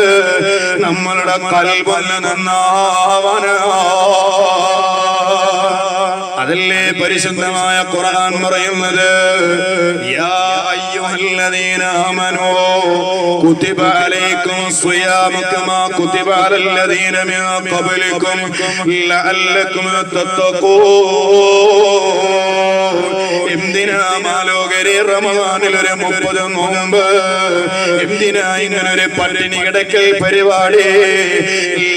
നമ്മളുടെ ഖൽബൊന്ന് നന്നാവാനാ. അതല്ലേ പരിശുദ്ധമായ ഖുർആൻ പറയുന്നത്, യാ അയ്യുഹല്ലദീന ആമനൂ കുതിബ അലൈക്കുമുസ് സിയാമു കമാ കുതിബ അലല്ലദീന മിൻ ഖബ്ലികും ലഅല്ലകും തത്തഖൂൻ. എന്തിനാ മാലോകരെ റമദാനിൽ ഒരു 30 നോമ്പ്? എന്തിനാ ഇങ്ങനെ ഒരു പട്ടിണി കിടക്കൽ പരിപാടി?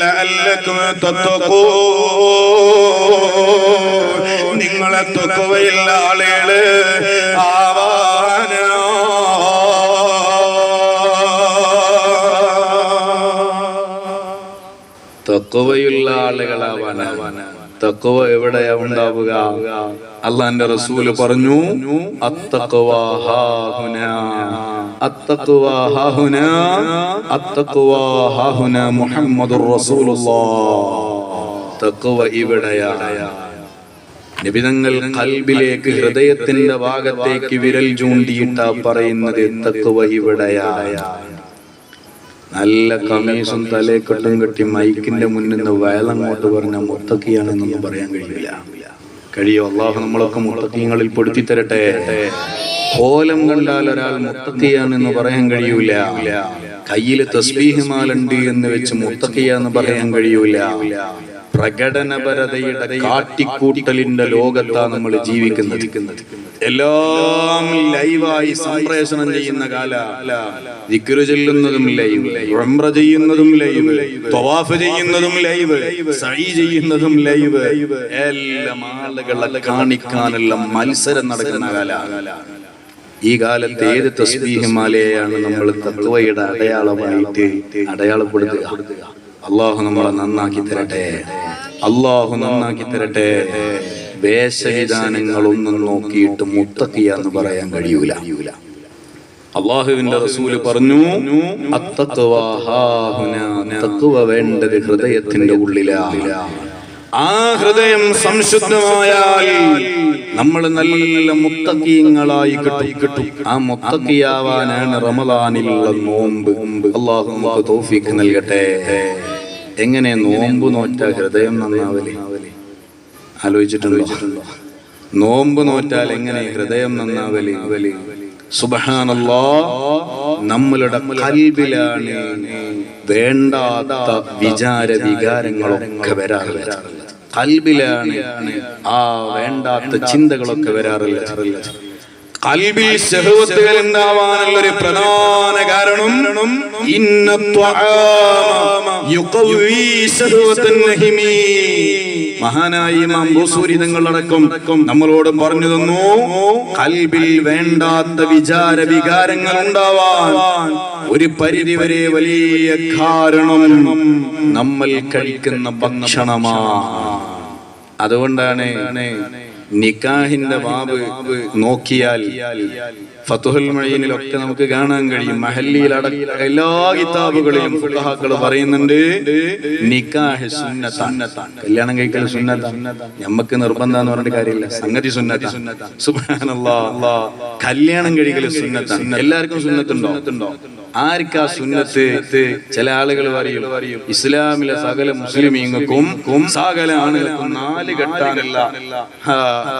ലഅല്ലകും തത്തഖൂൻ, നിങ്ങളെ തഖ്വയുള്ള ആളുകള് ആവാനാ. തഖ്വയുള്ള ആളുകളാവാനാ. തഖ്വ എവിടെയാ ഉണ്ടാവുക? അല്ലാഹുവിന്റെ റസൂല് പറഞ്ഞു, അത്തഖ്വ ഹാഹുനാ, അത്തഖ്വ ഹാഹുനാ, അത്തഖ്വ ഹാഹുനാ മുഹമ്മദുർ റസൂലുള്ളാഹ്. തഖ്വ ഇവിടെയാ. നബി തങ്ങൾ ഖൽബിലേക്ക്, ഹൃദയത്തിന്റെ ഭാഗത്തേക്ക് വിരൽ ചൂണ്ടിയിട്ടാ പറയുന്നത്, തഖ്വ ഇവിടെയാ. നല്ല കമീസും തലേക്കെട്ടും കെട്ടി മൈക്കിന്റെ മുന്നിൽ നിന്ന് വയലങ്ങോട്ട് പറഞ്ഞ മുത്തക്കിയാണെന്നൊന്നും പറയാൻ കഴിയില്ല. കഴിയോ? അള്ളാഹു നമ്മളൊക്കെ മുത്തക്കിങ്ങളിൽ പെടുത്തി തരട്ടെ. കോലം കണ്ടാൽ ഒരാൾ മുത്തക്കിയാണെന്ന് പറയാൻ കഴിയൂല. കയ്യില് തസ്ബീഹ് മാലുണ്ട് എന്ന് വെച്ച് മുത്തക്കിയാന്ന് പറയാൻ കഴിയൂല. പ്രകടനപരതയുടെ കാട്ടിക്കൂട്ടലിന്റെ ലോകത്താ നമ്മൾ ജീവിക്കുന്നത്. എല്ലാം ലൈവായി സംപ്രേഷണം ചെയ്യുന്ന കാല. ദിക്റ് ചൊല്ലുന്നതും ലൈവ്, ഉംറ ചെയ്യുന്നതും ലൈവ്, തവാഫ് ചെയ്യുന്നതും ലൈവ്, സഈ ചെയ്യുന്നതും ലൈവ്. എല്ലാം ആളുകളെ കാണിക്കാനുള്ള മത്സരം നടക്കുന്ന കാല. ഈ കാലത്ത് ഏത് തസ്ബീഹ് മാലയാണ് നമ്മൾ തഖ്വയുടെ അടയാളമായിട്ട് അടയാളപ്പെടുത്തുക? അള്ളാഹു നമ്മളെ നന്നാക്കി തരട്ടെ. അള്ളാഹു നന്നാക്കി തരട്ടെ. വേഷവിധാനങ്ങളൊന്നും നോക്കിയിട്ട് മുത്തഖിയാന്ന് പറയാൻ കഴിയൂല. അള്ളാഹുവിന്റെ റസൂല് പറഞ്ഞു, അത്തഖ്വ ഹാഹുനാ, തഖ്വ വേണ്ടത് ഹൃദയത്തിന്റെ ഉള്ളിലാണ്. ആ ഹൃദയം സംശുദ്ധമായാൽ നമ്മൾ നല്ല മുത്തഖീങ്ങളായി കിട്ടും. ആ മുത്തഖിയാവാനാണ് റമദാനിലുള്ള നോമ്പ്. അള്ളാഹു നമുക്ക് തൗഫീഖ് നൽകട്ടെ. എങ്ങനെ നോമ്പ് നോറ്റ ഹൃദയം നന്നാവല്? ആലോചിച്ചിട്ടുണ്ടോ? നോമ്പ് നോറ്റാൽ എങ്ങനെ ഹൃദയം നന്നാവല്? സുബ്ഹാനല്ലാഹ്, നമ്മളുടെ ഖൽബിലാണ് വേണ്ടാത്ത വിചാര വികാരങ്ങളൊക്കെ വരാറുള്ളത്. ഖൽബിലാണ് ആ വേണ്ടാത്ത ചിന്തകളൊക്കെ വരാറില്ല. ഖൽബിൽ ശഹവത്തുകൾ ഉണ്ടാവാനുള്ള ഒരു പ്രധാന കാരണം ഇന്ന ത്വആമ യുഖവി ശഹവത്തൻ നഹിമി. മഹാനായ ഇമാം ബൂസൂരി തങ്ങളടക്കം നമ്മളോട് പറഞ്ഞു തന്നു, ഖൽബിൽ വേണ്ടാത്ത വികാരങ്ങൾ ഉണ്ടാവാൻ ഒരു പരിധി വരെ വലിയ കാരണം നമ്മൾ കഴിക്കുന്ന ഭക്ഷണമാണ്. അതുകൊണ്ടാണ് നിക്കാഹിന്റെ ബാബ് നോക്കിയാൽ ഫതുഹുൽ മുഈനിലൊക്കെ നമുക്ക് കാണാൻ കഴിയും. മഹല്ലിയിൽ എല്ലാ കിതാബുകളിലും ഫുഖഹാക്കൾ പറയുന്നുണ്ട് നിക്കാഹ് സുന്നത്താണ്, കല്യാണം കഴിക്കൽ സുന്നത്താണ്. നമുക്ക് നിർബന്ധം പറഞ്ഞിട്ട് കാര്യമില്ല, സംഗതി സുന്നത്താണ്. സുബ്ഹാനല്ലാഹ്, കല്യാണം കഴിക്കൽ സുന്നത്താണ്. എല്ലാവർക്കും സുന്നത്തുണ്ടോ? ആർക്കാ സുന്നത്ത്? ചില ആളുകൾ പറയും ഇസ്ലാമിലെ സകല മുസ്ലിമീങ്ങൾക്കും സകല ആളുകൾക്കും 4 കെട്ടാനല്ല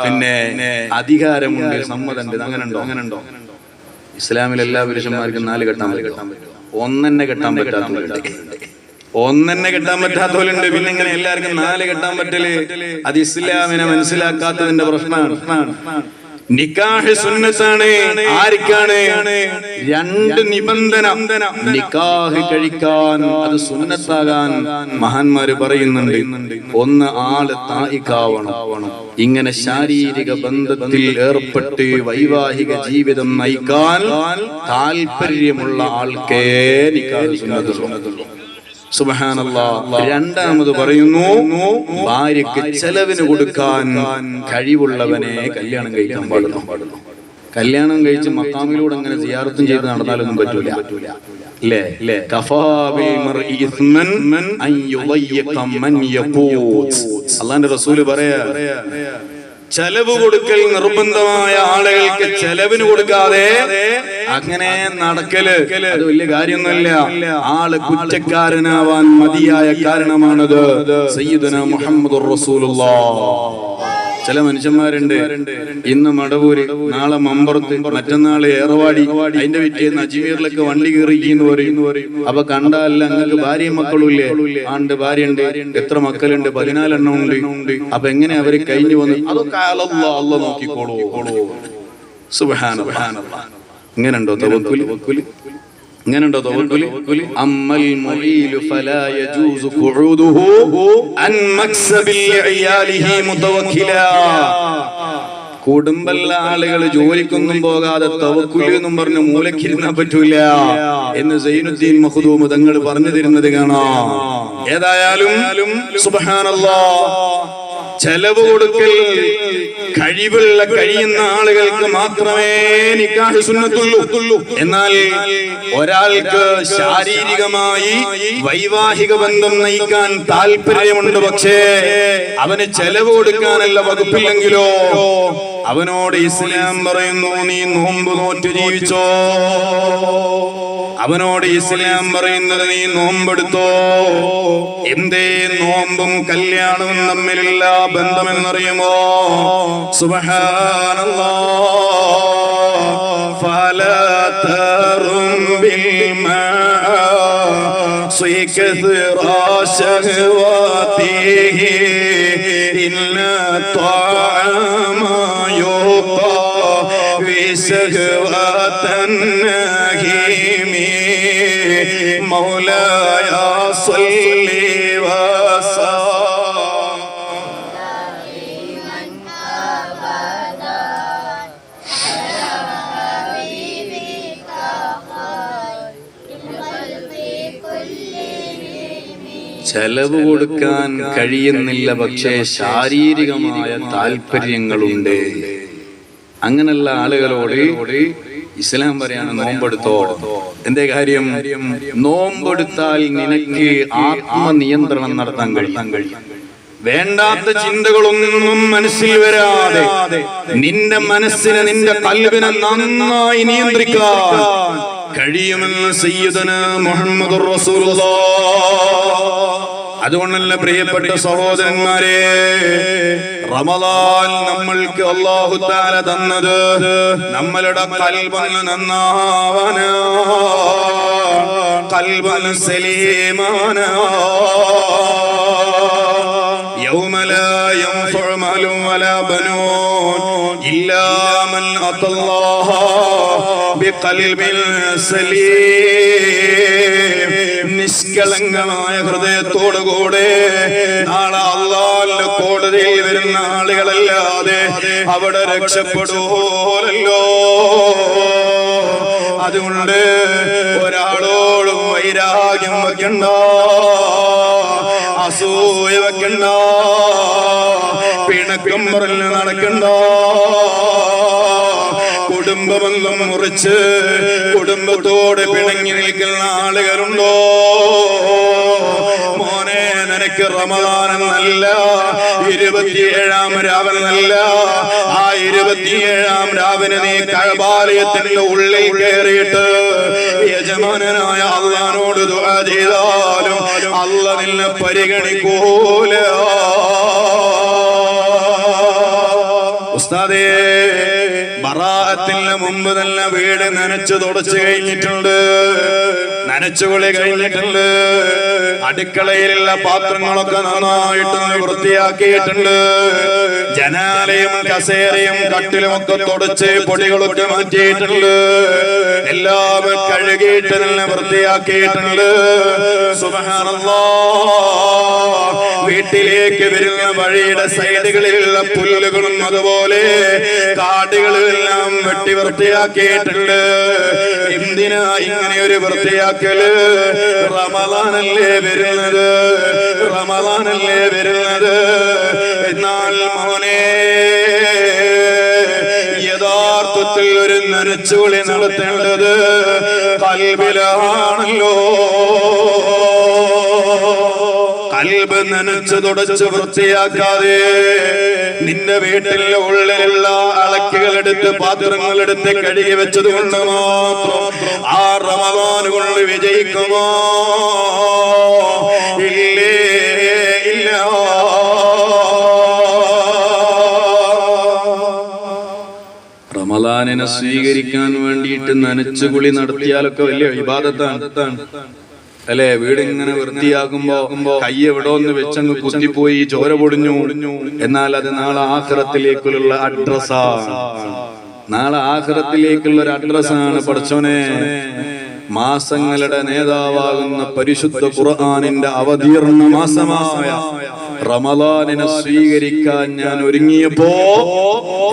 പിന്നെ അധികാരമുണ്ട്, സമ്മതമുണ്ട്. അങ്ങനെയുണ്ടോ? ഇസ്ലാമിലെ എല്ലാ പുരുഷന്മാർക്കും 4 കെട്ടാൻ പറ്റും. ഒന്നെന്നെ കെട്ടാൻ പറ്റാത്തവരുണ്ട്. പിന്നെ ഇങ്ങനെ എല്ലാവർക്കും 4 കെട്ടാൻ പറ്റല് അത് ഇസ്ലാമിനെ മനസ്സിലാക്കാത്തതിന്റെ പ്രശ്നമാണ്. നിക്കാഹ് സുന്നത്താണ്. ആർക്കാണ്? 2 നിബന്ധന നിക്കാഹ് കഴിക്കാൻ, അത് സുന്നത്താകാൻ മഹാന്മാര് പറയുന്നുണ്ട്. ഒന്ന്, ആള് തായിക്കാവണം. ഇങ്ങനെ ശാരീരിക ബന്ധത്തിൽ ഏർപ്പെട്ട് വൈവാഹിക ജീവിതം നയിക്കാൻ താല്പര്യമുള്ള ആൾക്കേ നിക്കാഹ് സുന്നത്തുള്ളൂ. സുബ്ഹാനല്ലാഹ്. രണ്ടാമത് പറയുന്നു, ഭാര്യക്ക് ചെലവിന് കൊടുക്കാൻ കഴിവുള്ളവനെ കല്യാണം കഴിക്കാൻ പാടുള്ളൂ. കല്യാണം കഴിച്ച് മക്കാമിലൂടെ അങ്ങനെ സിയാറത്തും ചെയ്ത് നടന്നാലൊന്നും പറ്റൂല. അല്ലാഹുവിന്റെ റസൂല് പറയാ, ചെലവ് കൊടുക്കൽ നിർബന്ധമായ ആളുകൾക്ക് ചെലവിന് കൊടുക്കാതെ അങ്ങനെ നടക്കല് അത് വലിയ കാര്യമൊന്നുമില്ല. ആള് കുറ്റക്കാരനാവാൻ മതിയായ കാരണമാണത്. സയ്യിദുനാ മുഹമ്മദുർ റസൂലുള്ളാഹ്. ചില മനുഷ്യന്മാരുണ്ട്, ഇന്ന് മടവൂര്, നാളെ മമ്പുറത്ത്, മറ്റന്നാള് ഏറവാടി, അതിന്റെ പിറ്റേന്ന് അജ്മീറിലൊക്കെ വണ്ടി കയറിക്കുന്നു പറയും. അപ്പൊ കണ്ടല്ല നിങ്ങൾക്ക് ഭാര്യയും മക്കളും ഇല്ലേ? ആണ്ട് ഭാര്യയുണ്ട്. എത്ര മക്കളുണ്ട്? 14 എണ്ണം ഉണ്ട്. അപ്പൊ എങ്ങനെ അവര് കഴിഞ്ഞു വന്ന്? അതൊക്കെ അല്ലാഹ് നോക്കിക്കോളൂ. സുബ്ഹാനല്ലാഹ്. ഇങ്ങനെയുണ്ടോ തവക്കുൽ? അമ്മൽ മുഈലു ഫലാ യജൂസു ഖുഊദുഹു അൻ മക്സബിൽ ഇയാലിഹി മുതവക്കിലാ. കുടുംബമുള്ള ആളുകൾ ജോലിക്കൊന്നും പോകാതെ തവക്കുൽ എന്നും പറഞ്ഞ് മൂലക്കിരുന്നാൻ പറ്റൂല എന്ന് സൈനുദ്ദീൻ മഖ്ദൂം തങ്ങൾ പറഞ്ഞു തരുന്നത് കാണാം. ഏതായാലും സുബ്ഹാനല്ലാഹ്, ചെലവ് കൊടുക്കൽ കഴിയുന്ന ആളുകൾക്ക് മാത്രമേ നിക്കാഹ് സുന്നത്തുള്ളൂ. എന്നാൽ ഒരാൾക്ക് ശാരീരികമായി വൈവാഹിക ബന്ധം നയിക്കാൻ താല്പര്യമുണ്ട്, പക്ഷേ അവന് ചെലവ് കൊടുക്കാനുള്ള വകുപ്പില്ലെങ്കിലോ അവനോട് ഇസ്ലാം പറയുന്നു, നീ നോമ്പ് നോറ്റ് ജീവിച്ചോ. അവനോട് ഇസ്ലാം പറയുന്നത്, നീ നോമ്പെടുത്തോ. എന്തേ നോമ്പും കല്യാണവും തമ്മിലുള്ള ബന്ധമെന്നറിയുമോ? സുബ്ഹാനല്ലാഹ്. ഫലാ തറുംബിൽ മആസി കസ്റാ ശഹവാതിഹി ഇന്ന ത്വഅമ യുഖാവി ശഹവതൻ നഹീമി മൗലായ സ്വല്ലി വസല്ലം. ചെലവ് കൊടുക്കാൻ കഴിയുന്നില്ല, പക്ഷേ ശാരീരികമായ താല്പര്യങ്ങളുണ്ട്. അങ്ങനെയുള്ള ആളുകളോട് ഇസ്ലാം പറയാണ്, നോമ്പെടുത്തോ. എന്തേ കാര്യം? നോമ്പെടുത്താൽ നിനക്ക് ആത്മനിയന്ത്രണം നടത്താൻ കഴിയും. വേണ്ടാത്ത ചിന്തകളൊന്നും മനസ്സിൽ വരാതെ നിന്റെ മനസ്സിനെ, നിന്റെ ഖൽബിനെ നന്നായി നിയന്ത്രിക്കാൻ കഴിയുമെന്ന് സയ്യിദുനാ മുഹമ്മദുർ റസൂലുള്ളാഹ്. അതുകൊണ്ടല്ല പ്രിയപ്പെട്ട സഹോദരന്മാരെ, റമളാൻ നമ്മൾക്ക് അല്ലാഹു തആല തന്നത് നമ്മളുടെ ഖൽബിനെ നന്നാവാനാ, ഖൽബിനെ സലീമാനാ. يوم لا ينفع مال ولا بنون إلا من أتى الله بقلب سليم. നിഷ്കളങ്കമായ ഹൃദയത്തോടുകൂടെ നാളെ അല്ലാഹുവിന്റെ കോടതിയിൽ വരുന്ന ആളുകളല്ലാതെ അവിടെ രക്ഷപ്പെടുവോലല്ലോ. അതുകൊണ്ട് ഒരാളോടും വൈരാഗ്യം വെക്കണ്ട, അസൂയ വെക്കണ്ട, പിണക്കം പറഞ്ഞ് നടക്കണ്ട. കുടുംബബന്ധം മുറിച്ച് കുടുംബത്തോട് പിണങ്ങി നിൽക്കുന്ന ആളുകളുണ്ടോ? മോനെ, നിനക്ക് റമദാനെന്നല്ല 27-ാം രാവെന്നല്ല, ആ 27-ാം രാവിനെ നീ കഅബാലയത്തിന്റെ ഉള്ളിൽ കയറിയിട്ട് യജമാനനായ അല്ലാഹുവോട് ദുആ ചെയ്താലും അല്ലാഹു നിന്നെ പരിഗണിക്കൂല. ഉസ്താദേ, ബറാഅത്തിന് മുമ്പ് തന്നെ വീട് നനച്ചു തുടച്ചു കഴിഞ്ഞിട്ടുണ്ട്, നനച്ചുകുളി കഴിഞ്ഞിട്ടുണ്ട്, അടുക്കളയിലുള്ള പാത്രങ്ങളൊക്കെ നന്നായിട്ട് വൃത്തിയാക്കിയിട്ടുണ്ട്, ജനാലയും കസേരയും കട്ടിലും ഒക്കെ തുടച്ച് പൊടികളൊക്കെ മാറ്റിയിട്ടുണ്ട്, എല്ലാം കഴുകിയിട്ട് തന്നെ വൃത്തിയാക്കിയിട്ടുണ്ട്. സുബ്ഹാനല്ലാഹ്, വീട്ടിലേക്ക് വരുന്ന വഴിയുടെ സൈഡുകളിലുള്ള പുല്ലുകളും അതുപോലെ കാടുകളെല്ലാം വെട്ടി വൃത്തിയാക്കിയിട്ടുണ്ട്. എന്തിനാ ഇങ്ങനെ ഒരു വൃത്തിയാക്കല്? റമളാനല്ലേ വരുന്നത്, റമളാനല്ലേ വരുന്നത്. എന്നാൽ മോനെ, യഥാർത്ഥത്തിൽ ഒരു നനച്ചുകുളി നടത്തേണ്ടത് ഖൽബിലാണല്ലോ. ഖൽബ് നനച്ചു തുടച്ച് വൃത്തിയാക്കാതെ നിന്റെ വീട്ടിലെ ഉള്ളിലുള്ള അളക്കുകളെടുത്ത് പാത്രങ്ങളെടുത്ത് കഴുകി വെച്ചത് കൊണ്ട് മാത്രം ആ റമദാൻ കൊണ്ട് വിജയിക്കുമോ? ഇല്ലേ, ഇല്ല. റമദാനിനെ സ്വീകരിക്കാൻ വേണ്ടിയിട്ട് നനച്ചുകുളി നടത്തിയാലൊക്കെ വലിയ ഇബാദത്താണ് അല്ലെ? വീടിങ്ങനെ വൃത്തിയാകുമ്പോ കൈ എവിടെ ഒന്ന് വെച്ചങ്ങ് കുത്തിപ്പോയി ചോര പൊടിഞ്ഞു, എന്നാൽ അത് നാളെ ആഖിറത്തിലേക്കുള്ള അഡ്രസ്സാണ്. നാളെ ആഖിറത്തിലേക്കുള്ള ഒരു അഡ്രസ്സാണ്. പടച്ചോനെ, മാസങ്ങളുടെ നേതാവാകുന്ന പരിശുദ്ധ ഖുർആനിന്റെ അവതീർണ മാസമായ റമദാനിനെ സ്വീകരിക്കാൻ ഞാൻ ഒരുങ്ങിയപ്പോ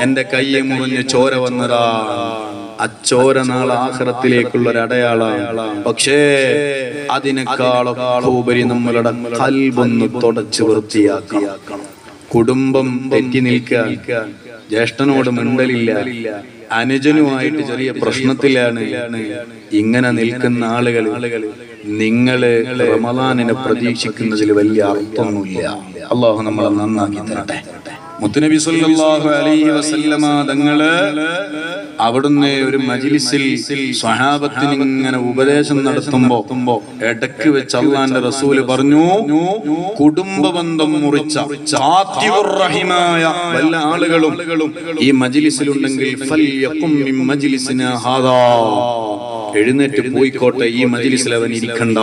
എന്റെ കൈ മുറിഞ്ഞ് ചോര വന്നതാണ്. അച്ചോര നാളെ ആഖിറത്തിലേക്കുള്ള ഒരു അടയാളാണ്. പക്ഷേ അതിനേക്കാളൊക്കെ ഉപരി നമ്മളുടെ ഖൽബൊന്ന് തുടച്ച് വൃത്തിയാക്കണം. കുടുംബം തെറ്റി നിൽക്കാൻ, ജ്യേഷ്ഠനോട് മിണ്ടലില്ല, അനുജനുമായിട്ട് ചെറിയ പ്രശ്നത്തിലാണ്, ഇങ്ങനെ നിൽക്കുന്ന ആളുകൾ നിങ്ങള് റമദാനിനെ പ്രതീക്ഷിക്കുന്നതിൽ വലിയ അർത്ഥമൊന്നുമില്ല. അല്ലാഹു നമ്മളെ നന്നാക്കി തരട്ടെ. മുത്തുനബി സല്ലല്ലാഹു അലൈഹി വസല്ലമ തങ്ങള് അവിടുന്ന് ഒരു മജ്ലിസിൽ സ്വഹാബത്തിന് ഇങ്ങനെ ഉപദേശം നടത്തുമ്പോ ഇടയ്ക്ക് വെച്ച് അല്ലാഹുവിന്റെ റസൂല് പറഞ്ഞു, കുടുംബ ബന്ധം മുറിച്ച സാത്തിഉർ റഹിമായ വല്ല ആളുകളും ഈ മജ്ലിസിലുണ്ടെങ്കിൽ ഫൽയഖും മിൻ മജ്ലിസിനാ ഹാദാ, എഴുന്നേറ്റ് പോയിക്കോട്ടെ, ഈ മജ്ലിസിൽ അവൻ ഇരിക്കണ്ട.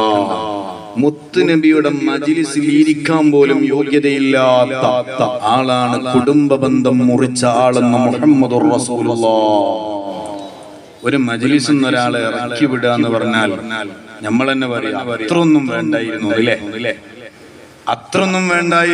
മുത്തുനബിയുടെ മജ്ലിസിൽ ഇരിക്കാൻ പോലും യോഗ്യതയില്ലാത്ത ആളാണ് കുടുംബ ബന്ധം മുറിച്ച ആളെന്ന് മുഹമ്മദുർ റസൂലുള്ളാഹ്. ഒരു മജ്ലിസിൽ നിന്ന് ഒരാളെ ഇറക്കി വിടുക എന്ന് പറഞ്ഞാൽ നമ്മൾ തന്നെ പറയാം, അത്രയൊന്നും വേണ്ടായിരുന്നു അല്ലേ? അത്രയൊന്നും വേണ്ടായിരുന്നു.